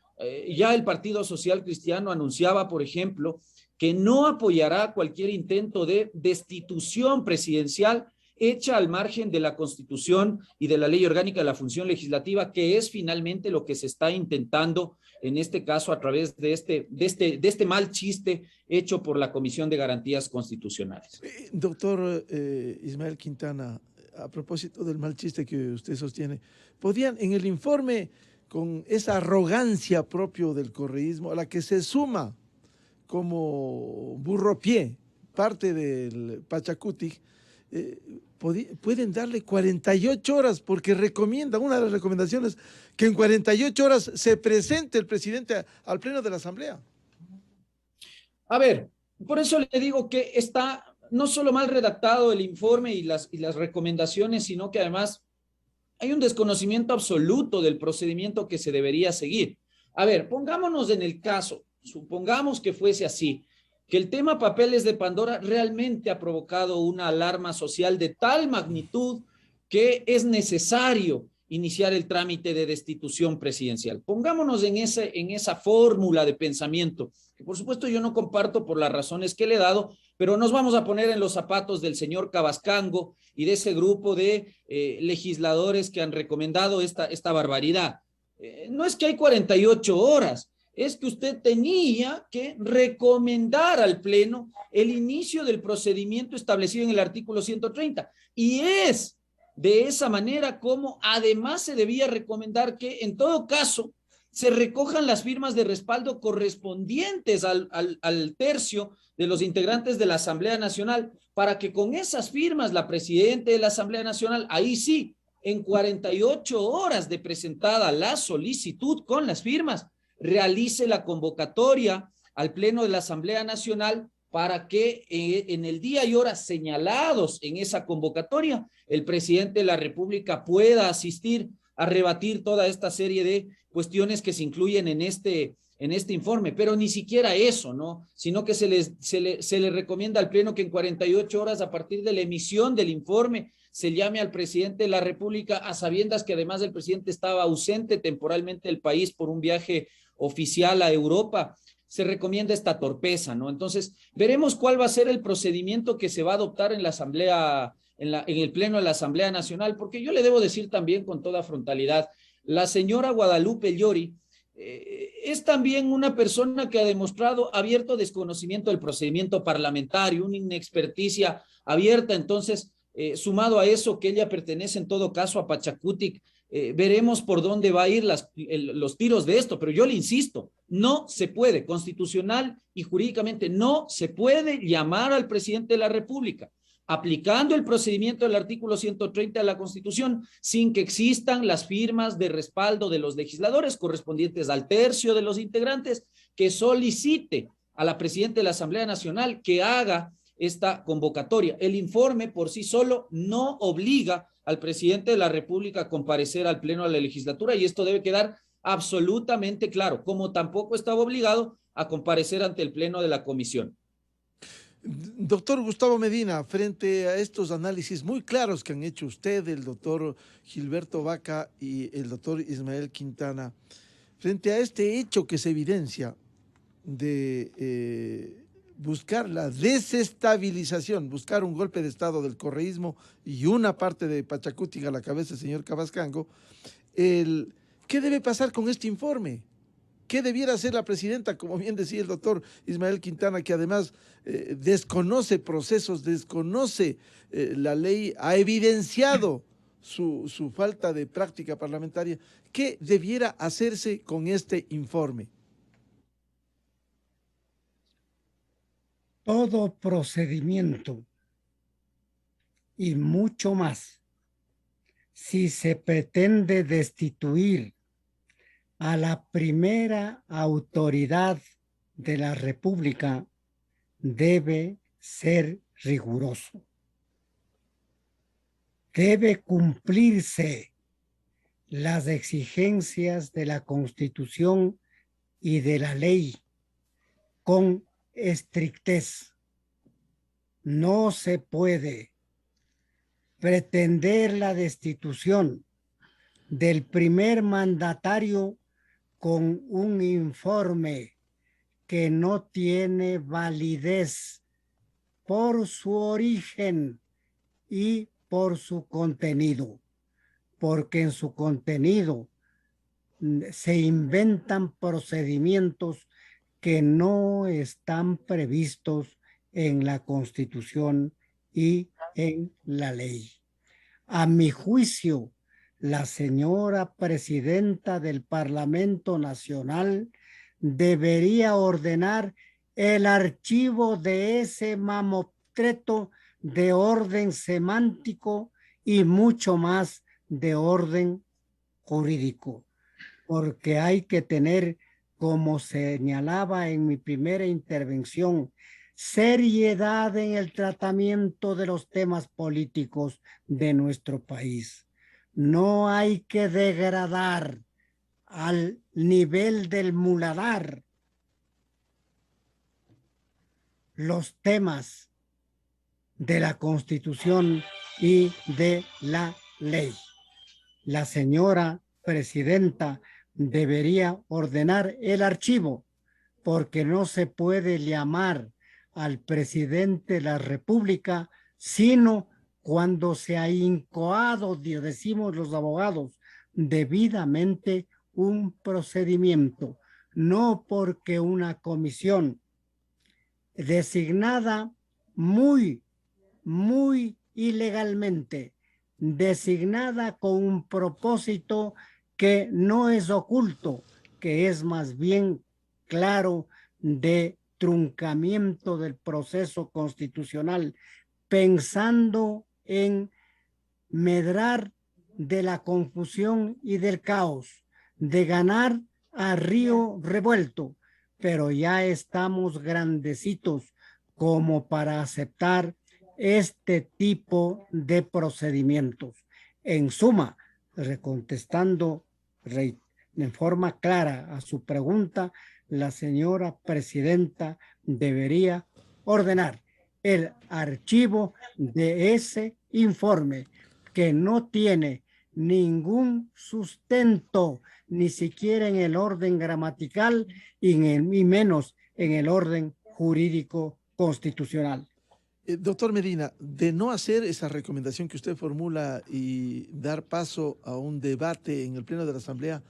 ya el Partido Social Cristiano anunciaba, por ejemplo, que no apoyará cualquier intento de destitución presidencial hecha al margen de la Constitución y de la Ley Orgánica de la Función Legislativa, que es finalmente lo que se está intentando en este caso a través de este mal chiste hecho por la Comisión de Garantías Constitucionales. Doctor Ismael Quintana, a propósito del mal chiste que usted sostiene, ¿podían en el informe, con esa arrogancia propio del correísmo, a la que se suma como burropié parte del Pachacutic, pueden darle 48 horas, porque recomienda, una de las recomendaciones, que en 48 horas se presente el presidente al Pleno de la Asamblea? A ver, por eso le digo que está no solo mal redactado el informe y las recomendaciones, sino que además hay un desconocimiento absoluto del procedimiento que se debería seguir. A ver, pongámonos en el caso, supongamos que fuese así, que el tema papeles de Pandora realmente ha provocado una alarma social de tal magnitud que es necesario iniciar el trámite de destitución presidencial. Pongámonos en esa fórmula de pensamiento, que por supuesto yo no comparto por las razones que le he dado, pero nos vamos a poner en los zapatos del señor Cavascango y de ese grupo de legisladores que han recomendado esta barbaridad. No es que hay 48 horas, es que usted tenía que recomendar al Pleno el inicio del procedimiento establecido en el artículo 130. Y es de esa manera como además se debía recomendar que en todo caso se recojan las firmas de respaldo correspondientes al tercio de los integrantes de la Asamblea Nacional, para que con esas firmas la presidenta de la Asamblea Nacional, ahí sí, en 48 horas de presentada la solicitud con las firmas, realice la convocatoria al Pleno de la Asamblea Nacional para que en el día y hora señalados en esa convocatoria, el presidente de la República pueda asistir a rebatir toda esta serie de cuestiones que se incluyen en este informe, pero ni siquiera eso, ¿no? Sino que se le recomienda al Pleno que en 48 horas a partir de la emisión del informe se llame al presidente de la República, a sabiendas que además el presidente estaba ausente temporalmente del país por un viaje oficial a Europa. Se recomienda esta torpeza, ¿no? Entonces, veremos cuál va a ser el procedimiento que se va a adoptar en la Asamblea, en el Pleno de la Asamblea Nacional, porque yo le debo decir también con toda frontalidad, la señora Guadalupe Llori es también una persona que ha demostrado abierto desconocimiento del procedimiento parlamentario, una inexperticia abierta. Entonces, sumado a eso, que ella pertenece en todo caso a Pachacutic, veremos por dónde va a ir los tiros de esto, pero yo le insisto, no se puede, constitucional y jurídicamente, no se puede llamar al presidente de la República aplicando el procedimiento del artículo 130 de la Constitución sin que existan las firmas de respaldo de los legisladores correspondientes al tercio de los integrantes que solicite a la presidenta de la Asamblea Nacional que haga esta convocatoria. El informe por sí solo no obliga al presidente de la República a comparecer al Pleno de la legislatura, y esto debe quedar absolutamente claro, como tampoco estaba obligado a comparecer ante el Pleno de la Comisión. Doctor Gustavo Medina, frente a estos análisis muy claros que han hecho usted, el doctor Gilberto Vaca y el doctor Ismael Quintana, frente a este hecho que se evidencia de buscar la desestabilización, buscar un golpe de Estado del correísmo y una parte de Pachacutic a la cabeza del señor Cavascango, ¿qué debe pasar con este informe? ¿Qué debiera hacer la presidenta? Como bien decía el doctor Ismael Quintana, que además desconoce procesos, desconoce la ley, ha evidenciado su falta de práctica parlamentaria. ¿Qué debiera hacerse con este informe? Todo procedimiento y mucho más, si se pretende destituir a la primera autoridad de la República, debe ser riguroso. Debe cumplirse las exigencias de la Constitución y de la ley con estrictez. No se puede pretender la destitución del primer mandatario con un informe que no tiene validez por su origen y por su contenido, porque en su contenido se inventan procedimientos que no están previstos en la Constitución y en la ley. A mi juicio, la señora presidenta del Parlamento Nacional debería ordenar el archivo de ese mamotreto de orden semántico y mucho más de orden jurídico, porque hay que tener, como señalaba en mi primera intervención, seriedad en el tratamiento de los temas políticos de nuestro país. No hay que degradar al nivel del muladar los temas de la Constitución y de la ley. La señora presidenta debería ordenar el archivo, porque no se puede llamar al presidente de la República sino cuando se ha incoado, decimos los abogados, debidamente un procedimiento, no porque una comisión designada muy ilegalmente, designada con un propósito que no es oculto, que es más bien claro, de truncamiento del proceso constitucional, pensando en medrar de la confusión y del caos, de ganar a río revuelto, pero ya estamos grandecitos como para aceptar este tipo de procedimientos. En suma, recontestando en forma clara a su pregunta, la señora presidenta debería ordenar el archivo de ese informe que no tiene ningún sustento, ni siquiera en el orden gramatical y menos en el orden jurídico constitucional. Doctor Medina, de no hacer esa recomendación que usted formula y dar paso a un debate en el Pleno de la Asamblea,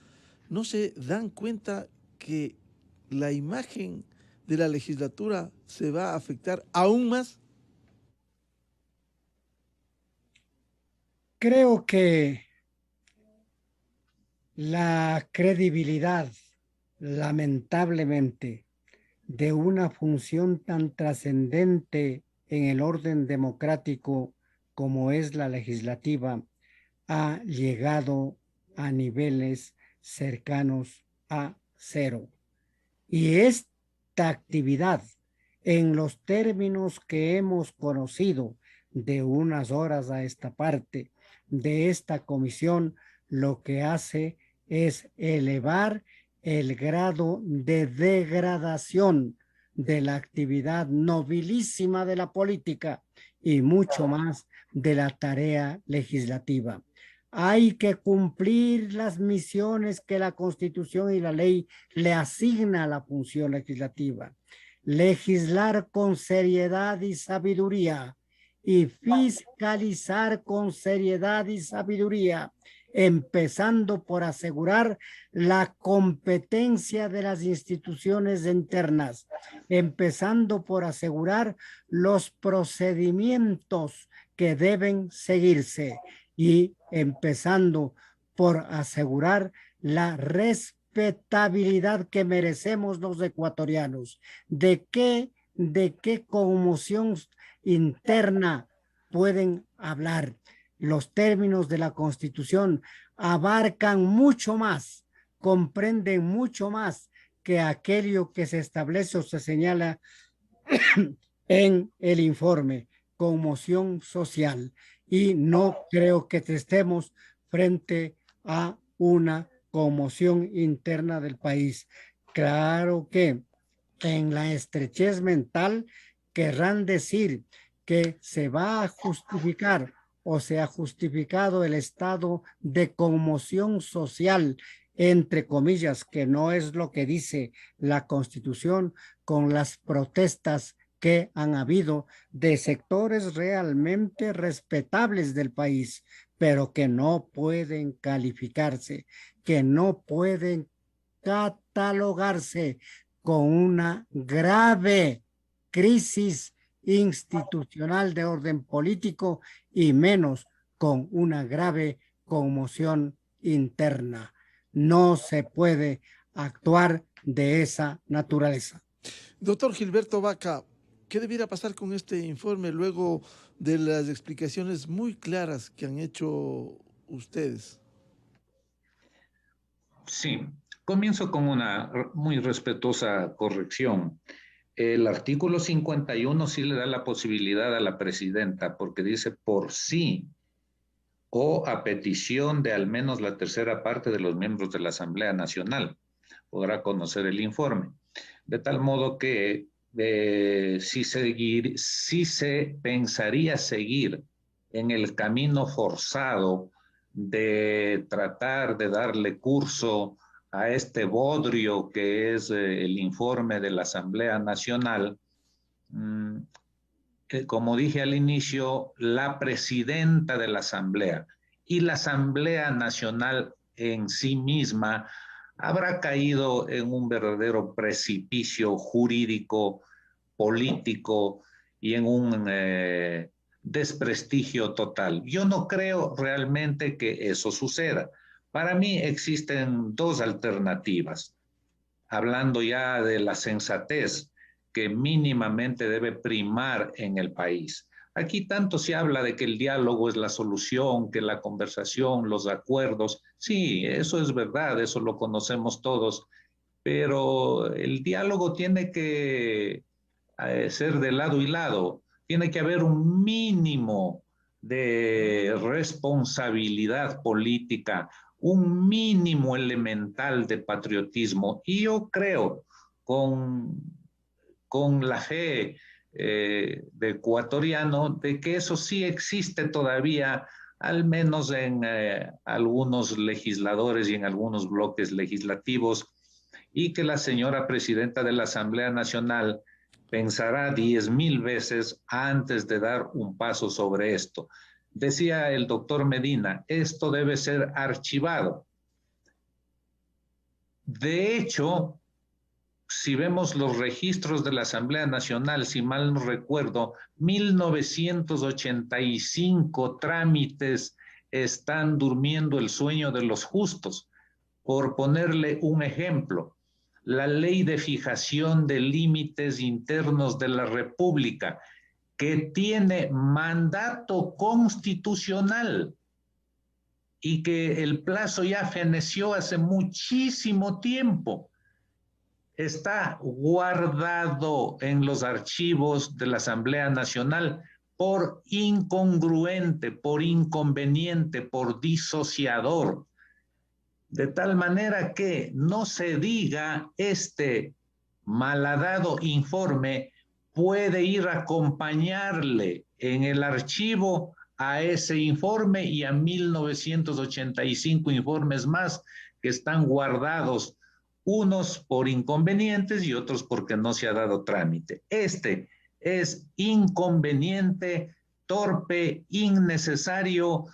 ¿no se dan cuenta que la imagen de la legislatura se va a afectar aún más? Creo que la credibilidad, lamentablemente, de una función tan trascendente en el orden democrático como es la legislativa, ha llegado a niveles cercanos a cero. Y esta actividad, en los términos que hemos conocido de unas horas a esta parte de esta comisión, lo que hace es elevar el grado de degradación de la actividad nobilísima de la política y mucho más de la tarea legislativa. Hay que cumplir las misiones que la Constitución y la ley le asigna a la función legislativa. Legislar con seriedad y sabiduría y fiscalizar con seriedad y sabiduría, empezando por asegurar la competencia de las instituciones internas, empezando por asegurar los procedimientos que deben seguirse y empezando por asegurar la respetabilidad que merecemos los ecuatorianos. ¿De qué conmoción interna pueden hablar? Los términos de la Constitución abarcan mucho más, comprenden mucho más que aquello que se establece o se señala en el informe, conmoción social. Y no creo que estemos frente a una conmoción interna del país. Claro que en la estrechez mental querrán decir que se va a justificar o se ha justificado el estado de conmoción social, entre comillas, que no es lo que dice la Constitución, con las protestas que han habido de sectores realmente respetables del país, pero que no pueden calificarse, que no pueden catalogarse con una grave crisis institucional de orden político y menos con una grave conmoción interna. No se puede actuar de esa naturaleza. Doctor Gilberto Vaca, ¿qué debiera pasar con este informe luego de las explicaciones muy claras que han hecho ustedes? Sí, comienzo con una muy respetuosa corrección. El artículo 51 sí le da la posibilidad a la presidenta, porque dice por sí o a petición de al menos la tercera parte de los miembros de la Asamblea Nacional. Podrá conocer el informe. De tal modo que si se pensaría seguir en el camino forzado de tratar de darle curso a este bodrio que es el informe de la Asamblea Nacional, como dije al inicio, la presidenta de la Asamblea y la Asamblea Nacional en sí misma habrá caído en un verdadero precipicio jurídico, político y en un desprestigio total. Yo no creo realmente que eso suceda. Para mí existen dos alternativas, hablando ya de la sensatez que mínimamente debe primar en el país. Aquí tanto se habla de que el diálogo es la solución, que la conversación, los acuerdos. Sí, eso es verdad, eso lo conocemos todos, pero el diálogo tiene que ser de lado y lado. Tiene que haber un mínimo de responsabilidad política, un mínimo elemental de patriotismo. Y yo creo, con la fe de ecuatoriano, de que eso sí existe todavía, al menos en algunos legisladores y en algunos bloques legislativos, y que la señora presidenta de la Asamblea Nacional pensará 10,000 veces antes de dar un paso sobre esto. Decía el doctor Medina, esto debe ser archivado. De hecho, si vemos los registros de la Asamblea Nacional, si mal no recuerdo, 1985 trámites están durmiendo el sueño de los justos. Por ponerle un ejemplo, la ley de fijación de límites internos de la República, que tiene mandato constitucional y que el plazo ya feneció hace muchísimo tiempo, está guardado en los archivos de la Asamblea Nacional por incongruente, por inconveniente, por disociador. De tal manera que no se diga este malhadado informe puede ir a acompañarle en el archivo a ese informe y a 1985 informes más que están guardados, unos por inconvenientes y otros porque no se ha dado trámite. Este es inconveniente, torpe, innecesario,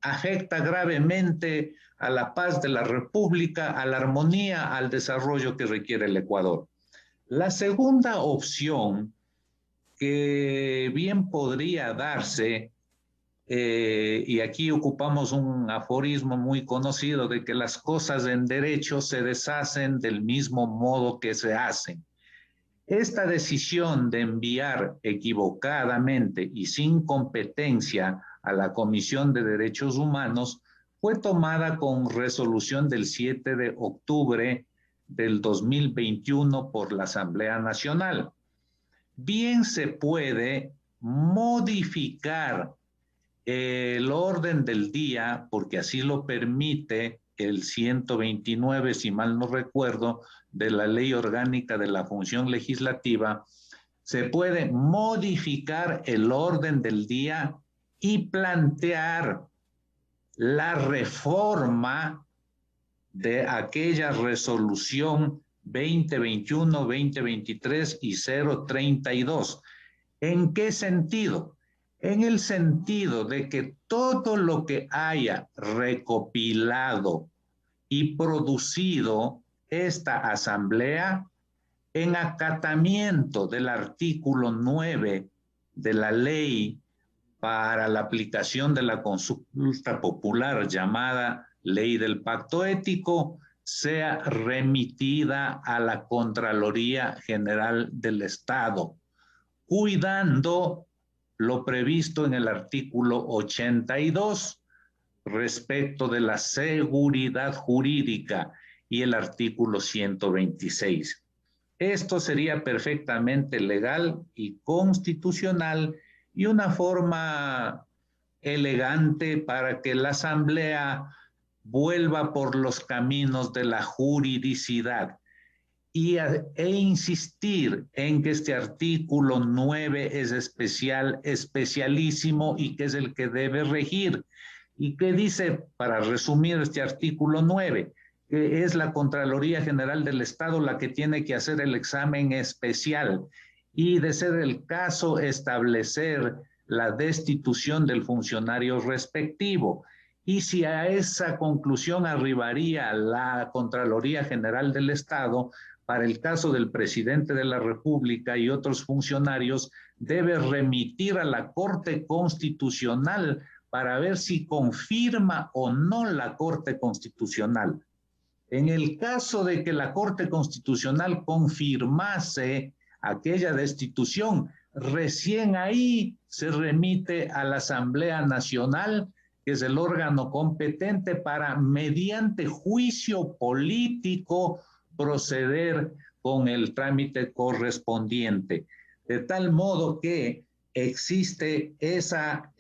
afecta gravemente a la paz de la República, a la armonía, al desarrollo que requiere el Ecuador. La segunda opción que bien podría darse, y aquí ocupamos un aforismo muy conocido de que las cosas en derecho se deshacen del mismo modo que se hacen. Esta decisión de enviar equivocadamente y sin competencia a la Comisión de Derechos Humanos fue tomada con resolución del 7 de octubre del 2021 por la Asamblea Nacional. Bien se puede modificar el orden del día, porque así lo permite el 129, si mal no recuerdo, de la Ley Orgánica de la Función Legislativa. Se puede modificar el orden del día y plantear la reforma de aquella resolución 2021, 2023 y 032. ¿En qué sentido? En el sentido de que todo lo que haya recopilado y producido esta asamblea en acatamiento del artículo 9 de la ley para la aplicación de la consulta popular llamada Ley del Pacto Ético, sea remitida a la Contraloría General del Estado, cuidando lo previsto en el artículo 82 respecto de la seguridad jurídica y el artículo 126. Esto sería perfectamente legal y constitucional y una forma elegante para que la Asamblea vuelva por los caminos de la juridicidad e insistir en que este artículo 9 es especialísimo y que es el que debe regir. ¿Y qué dice, para resumir este artículo 9? Que es la Contraloría General del Estado la que tiene que hacer el examen especial y, de ser el caso, establecer la destitución del funcionario respectivo. Y si a esa conclusión arribaría la Contraloría General del Estado, para el caso del presidente de la República y otros funcionarios, debe remitir a la Corte Constitucional para ver si confirma o no la Corte Constitucional. En el caso de que la Corte Constitucional confirmase aquella destitución, recién ahí se remite a la Asamblea Nacional, que es el órgano competente para, mediante juicio político, proceder con el trámite correspondiente. De tal modo que existe esa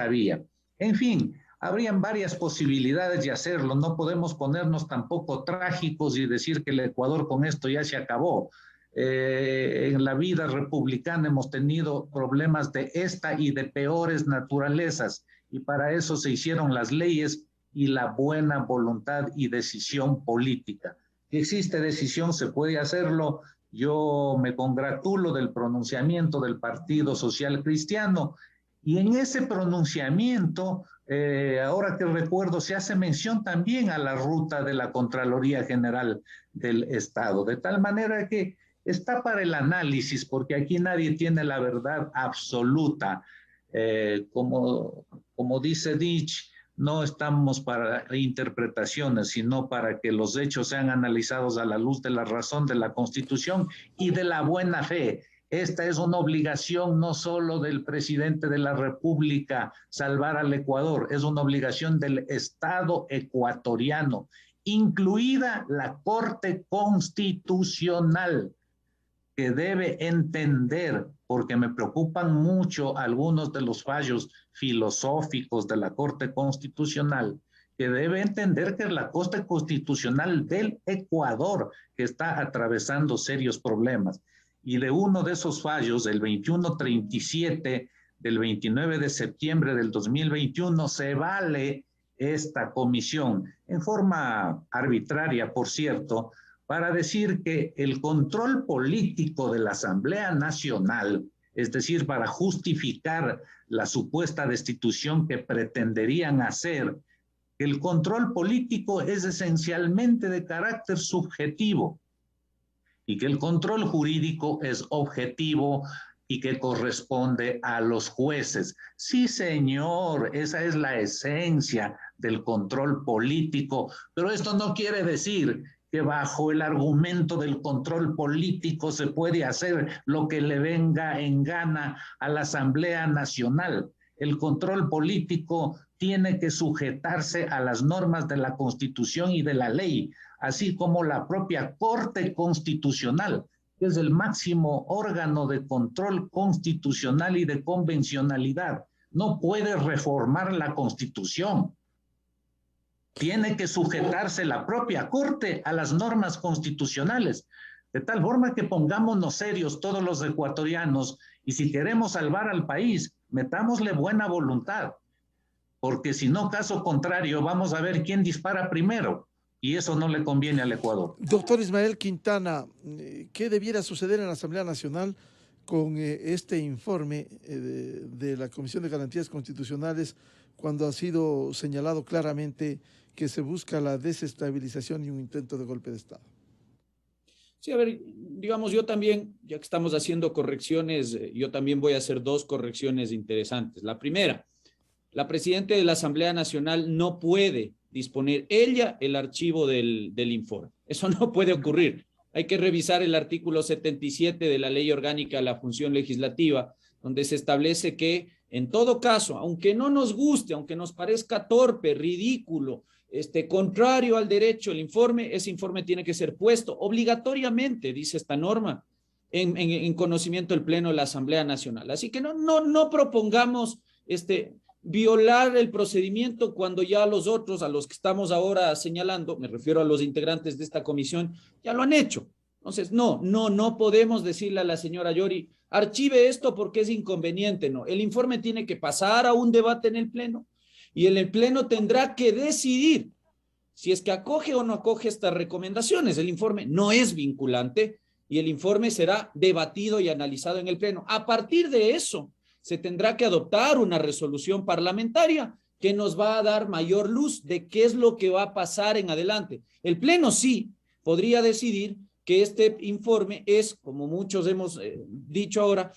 vía. En fin, habrían varias posibilidades de hacerlo. No podemos ponernos tampoco trágicos y decir que el Ecuador con esto ya se acabó. En la vida republicana hemos tenido problemas de esta y de peores naturalezas, y para eso se hicieron las leyes y la buena voluntad y decisión política. Si existe decisión, se puede hacerlo. Yo me congratulo del pronunciamiento del Partido Social Cristiano, y en ese pronunciamiento, ahora que recuerdo, se hace mención también a la ruta de la Contraloría General del Estado, de tal manera que está para el análisis, porque aquí nadie tiene la verdad absoluta. Como dice Nietzsche, no estamos para interpretaciones, sino para que los hechos sean analizados a la luz de la razón, de la Constitución y de la buena fe. Esta es una obligación no solo del presidente de la República salvar al Ecuador, es una obligación del Estado ecuatoriano, incluida la Corte Constitucional, que debe entender, porque me preocupan mucho algunos de los fallos filosóficos de la Corte Constitucional, que debe entender que es la Corte Constitucional del Ecuador que está atravesando serios problemas. Y de uno de esos fallos, el 2137 del 29 de septiembre del 2021, se vale esta comisión, en forma arbitraria, por cierto, para decir que el control político de la Asamblea Nacional, es decir, para justificar la supuesta destitución que pretenderían hacer, que el control político es esencialmente de carácter subjetivo y que el control jurídico es objetivo y que corresponde a los jueces. Sí, señor, esa es la esencia del control político, pero esto no quiere decir que bajo el argumento del control político se puede hacer lo que le venga en gana a la Asamblea Nacional. El control político tiene que sujetarse a las normas de la Constitución y de la ley, así como la propia Corte Constitucional, que es el máximo órgano de control constitucional y de convencionalidad. No puede reformar la Constitución. Tiene que sujetarse la propia Corte a las normas constitucionales, de tal forma que pongámonos serios todos los ecuatorianos, y si queremos salvar al país, metámosle buena voluntad, porque si no, caso contrario, vamos a ver quién dispara primero, y eso no le conviene al Ecuador. Doctor Ismael Quintana, ¿qué debiera suceder en la Asamblea Nacional con este informe de la Comisión de Garantías Constitucionales cuando ha sido señalado claramente que se busca la desestabilización y un intento de golpe de Estado? Sí, a ver, digamos, yo también, ya que estamos haciendo correcciones, yo también voy a hacer dos correcciones interesantes. La primera, la presidenta de la Asamblea Nacional no puede disponer ella el archivo del informe. Eso no puede ocurrir. Hay que revisar el artículo 77 de la Ley Orgánica de la Función Legislativa, donde se establece que, en todo caso, aunque no nos guste, aunque nos parezca torpe, ridículo, contrario al derecho, ese informe tiene que ser puesto obligatoriamente, dice esta norma, en conocimiento del Pleno de la Asamblea Nacional. Así que no propongamos violar el procedimiento cuando ya los otros, a los que estamos ahora señalando, me refiero a los integrantes de esta comisión, ya lo han hecho. Entonces, no podemos decirle a la señora Yori, archive esto porque es inconveniente, no. El informe tiene que pasar a un debate en el Pleno y el Pleno tendrá que decidir si es que acoge o no acoge estas recomendaciones. El informe no es vinculante y el informe será debatido y analizado en el Pleno. A partir de eso, se tendrá que adoptar una resolución parlamentaria que nos va a dar mayor luz de qué es lo que va a pasar en adelante. El Pleno sí podría decidir que este informe es, como muchos hemos dicho ahora,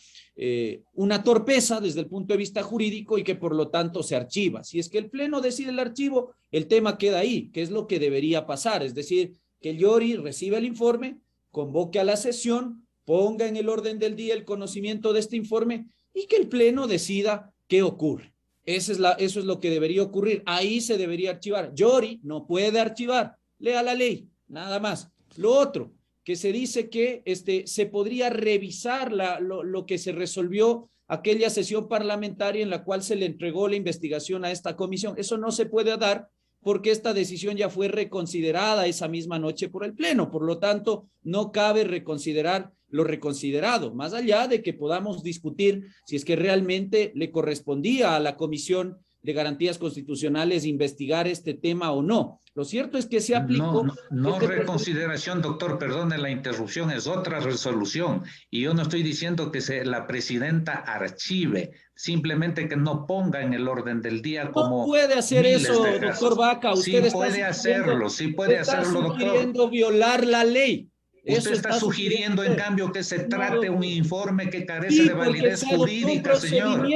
una torpeza desde el punto de vista jurídico y que por lo tanto se archiva. Si es que el Pleno decide el archivo, el tema queda ahí, que es lo que debería pasar. Es decir, que el Yori reciba el informe, convoque a la sesión, ponga en el orden del día el conocimiento de este informe y que el Pleno decida qué ocurre. Eso es lo que debería ocurrir. Ahí se debería archivar. Yori no puede archivar. Lea la ley, nada más. Lo otro, que se dice que se podría revisar lo que se resolvió aquella sesión parlamentaria en la cual se le entregó la investigación a esta comisión. Eso no se puede dar porque esta decisión ya fue reconsiderada esa misma noche por el Pleno. Por lo tanto, no cabe reconsiderar lo reconsiderado, más allá de que podamos discutir si es que realmente le correspondía a la Comisión de Garantías Constitucionales investigar este tema o no. Lo cierto es que se aplicó... No reconsideración, doctor, perdone la interrupción, es otra resolución. Y yo no estoy diciendo que la presidenta archive, simplemente que no ponga en el orden del día como... No puede hacer eso, doctor Vaca. Usted sí puede hacerlo, doctor. Está sugiriendo violar la ley. Usted está sugiriendo, en cambio, que se trate un informe que carece de validez jurídica, señor.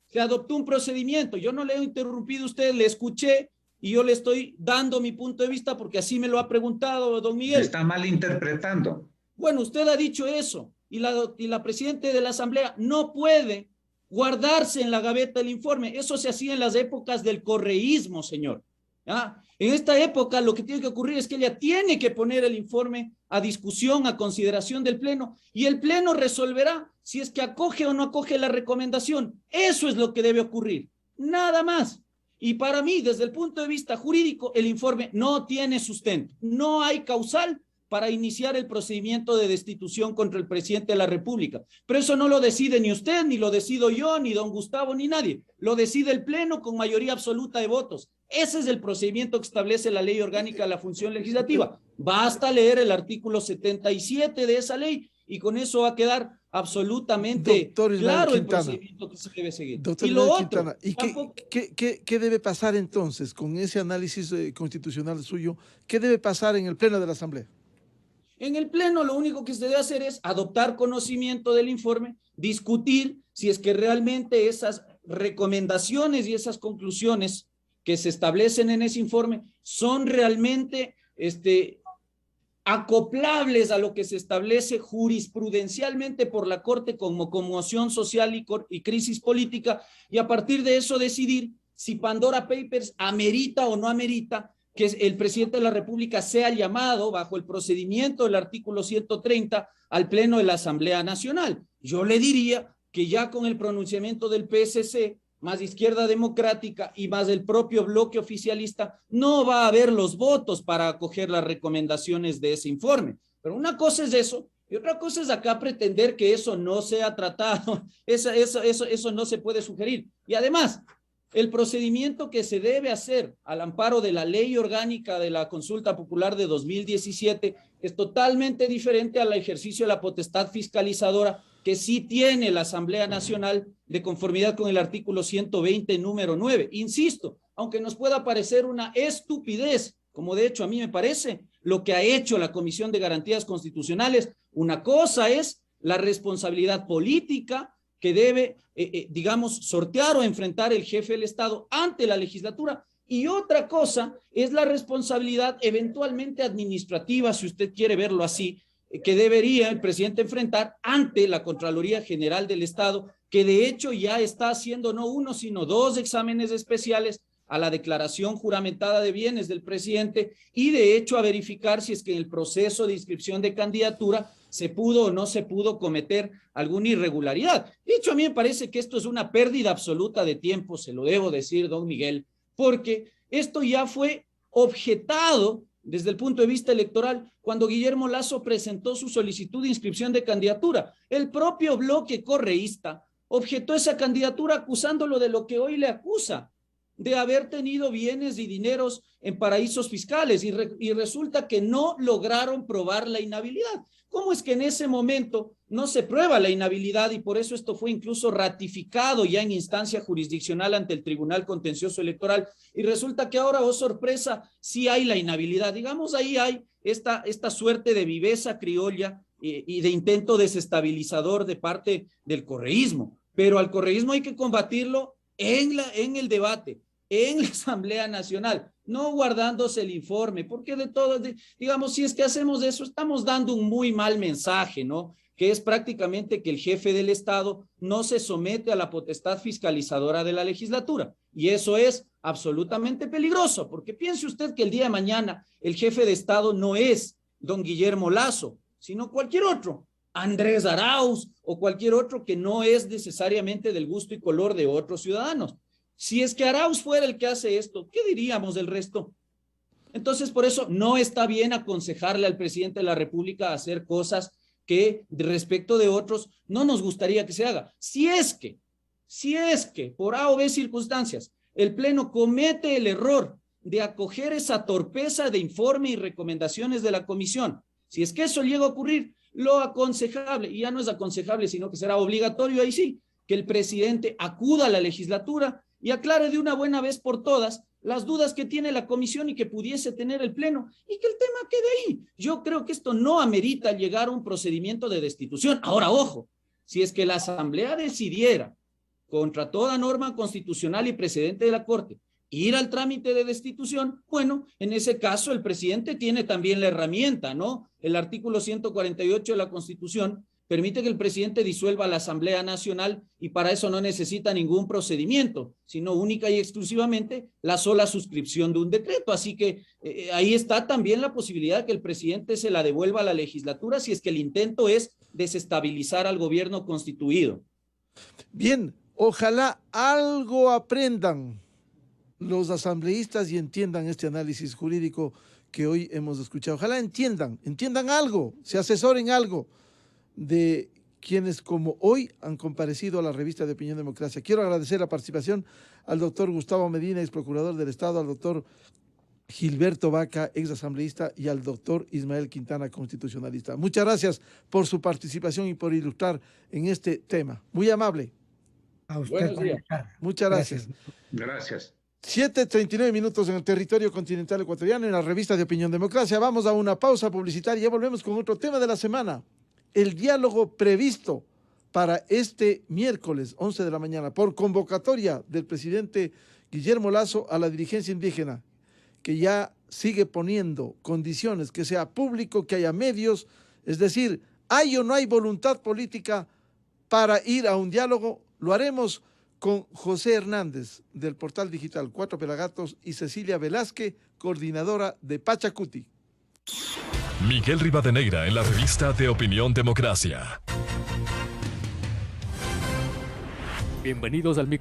Se adoptó un procedimiento. Yo no le he interrumpido a usted, le escuché y yo le estoy dando mi punto de vista porque así me lo ha preguntado don Miguel. Está malinterpretando. Bueno, usted ha dicho eso y la presidenta de la Asamblea no puede guardarse en la gaveta el informe. Eso se hacía en las épocas del correísmo, señor. ¿Ah? En esta época lo que tiene que ocurrir es que ella tiene que poner el informe a discusión, a consideración del Pleno, y el Pleno resolverá si es que acoge o no acoge la recomendación. Eso es lo que debe ocurrir, nada más. Y para mí, desde el punto de vista jurídico, el informe no tiene sustento. No hay causal para iniciar el procedimiento de destitución contra el presidente de la República. Pero eso no lo decide ni usted, ni lo decido yo, ni don Gustavo, ni nadie. Lo decide el Pleno con mayoría absoluta de votos. Ese es el procedimiento que establece la Ley Orgánica de la Función Legislativa. Basta leer el artículo 77 de esa ley y con eso va a quedar absolutamente claro el procedimiento que se debe seguir. Doctor y lo otro, Quintana, ¿y qué debe pasar entonces con ese análisis constitucional suyo? ¿Qué debe pasar en el Pleno de la Asamblea? En el Pleno lo único que se debe hacer es adoptar conocimiento del informe, discutir si es que realmente esas recomendaciones y esas conclusiones que se establecen en ese informe son realmente acoplables a lo que se establece jurisprudencialmente por la Corte como conmoción social y crisis política, y a partir de eso decidir si Pandora Papers amerita o no amerita que el presidente de la República sea llamado bajo el procedimiento del artículo 130 al Pleno de la Asamblea Nacional. Yo le diría que ya con el pronunciamiento del PSC, más Izquierda Democrática y más el propio bloque oficialista, no va a haber los votos para acoger las recomendaciones de ese informe. Pero una cosa es eso, y otra cosa es acá pretender que eso no sea tratado. Eso no se puede sugerir. Y además, el procedimiento que se debe hacer al amparo de la ley orgánica de la consulta popular de 2017 es totalmente diferente al ejercicio de la potestad fiscalizadora que sí tiene la Asamblea Nacional de conformidad con el artículo 120, número 9. Insisto, aunque nos pueda parecer una estupidez, como de hecho a mí me parece, lo que ha hecho la Comisión de Garantías Constitucionales, una cosa es la responsabilidad política que debe, digamos, sortear o enfrentar el jefe del Estado ante la legislatura, y otra cosa es la responsabilidad eventualmente administrativa, si usted quiere verlo así, que debería el presidente enfrentar ante la Contraloría General del Estado, que de hecho ya está haciendo no uno, sino 2 exámenes especiales a la declaración juramentada de bienes del presidente y de hecho a verificar si es que en el proceso de inscripción de candidatura se pudo o no se pudo cometer alguna irregularidad. De hecho, a mí me parece que esto es una pérdida absoluta de tiempo, se lo debo decir, don Miguel, porque esto ya fue objetado desde el punto de vista electoral cuando Guillermo Lasso presentó su solicitud de inscripción de candidatura. El propio bloque correísta objetó esa candidatura acusándolo de lo que hoy le acusa, de haber tenido bienes y dineros en paraísos fiscales, y resulta que no lograron probar la inhabilidad. ¿Cómo es que en ese momento no se prueba la inhabilidad y por eso esto fue incluso ratificado ya en instancia jurisdiccional ante el Tribunal Contencioso Electoral? Y resulta que ahora, oh sorpresa, sí hay la inhabilidad. Digamos, ahí hay esta suerte de viveza criolla y de intento desestabilizador de parte del correísmo. Pero al correísmo hay que combatirlo en el debate, en la Asamblea Nacional, no guardándose el informe, porque digamos, si es que hacemos eso, estamos dando un muy mal mensaje, ¿no? Que es prácticamente que el jefe del Estado no se somete a la potestad fiscalizadora de la legislatura, y eso es absolutamente peligroso, porque piense usted que el día de mañana el jefe de Estado no es don Guillermo Lasso, sino cualquier otro, Andrés Arauz o cualquier otro que no es necesariamente del gusto y color de otros ciudadanos. Si es que Arauz fuera el que hace esto, ¿qué diríamos del resto? Entonces, por eso no está bien aconsejarle al presidente de la República a hacer cosas que respecto de otros no nos gustaría que se haga. Si es que por A o B circunstancias el Pleno comete el error de acoger esa torpeza de informe y recomendaciones de la comisión, si es que eso llega a ocurrir, lo aconsejable, y ya no es aconsejable, sino que será obligatorio, ahí sí, que el presidente acuda a la legislatura y aclare de una buena vez por todas las dudas que tiene la comisión y que pudiese tener el Pleno, y que el tema quede ahí. Yo creo que esto no amerita llegar a un procedimiento de destitución. Ahora, ojo, si es que la Asamblea decidiera, contra toda norma constitucional y precedente de la Corte, ir al trámite de destitución, bueno, en ese caso el presidente tiene también la herramienta, ¿no? El artículo 148 de la Constitución permite que el presidente disuelva la Asamblea Nacional y para eso no necesita ningún procedimiento, sino única y exclusivamente la sola suscripción de un decreto. Así que ahí está también la posibilidad de que el presidente se la devuelva a la legislatura si es que el intento es desestabilizar al gobierno constituido. Bien, ojalá algo aprendan los asambleístas y entiendan este análisis jurídico que hoy hemos escuchado. Ojalá entiendan algo, se asesoren algo de quienes como hoy han comparecido a la revista de Opinión Democracia. Quiero agradecer la participación al doctor Gustavo Medina, ex procurador del Estado, al doctor Gilberto Vaca, ex asambleísta, y al doctor Ismael Quintana, constitucionalista. Muchas gracias por su participación y por ilustrar en este tema. Muy amable. A usted. Muchas gracias. Gracias. 7:39 minutos en el territorio continental ecuatoriano, en la revista de Opinión Democracia. Vamos a una pausa publicitaria y ya volvemos con otro tema de la semana. El diálogo previsto para este miércoles 11 de la mañana por convocatoria del presidente Guillermo Lasso a la dirigencia indígena, que ya sigue poniendo condiciones, que sea público, que haya medios, es decir, ¿hay o no hay voluntad política para ir a un diálogo? Lo haremos con José Hernández del portal digital Cuatro Pelagatos y Cecilia Velázquez, coordinadora de Pachacuti. Miguel Rivadeneira en la revista de Opinión Democracia. Bienvenidos al micro.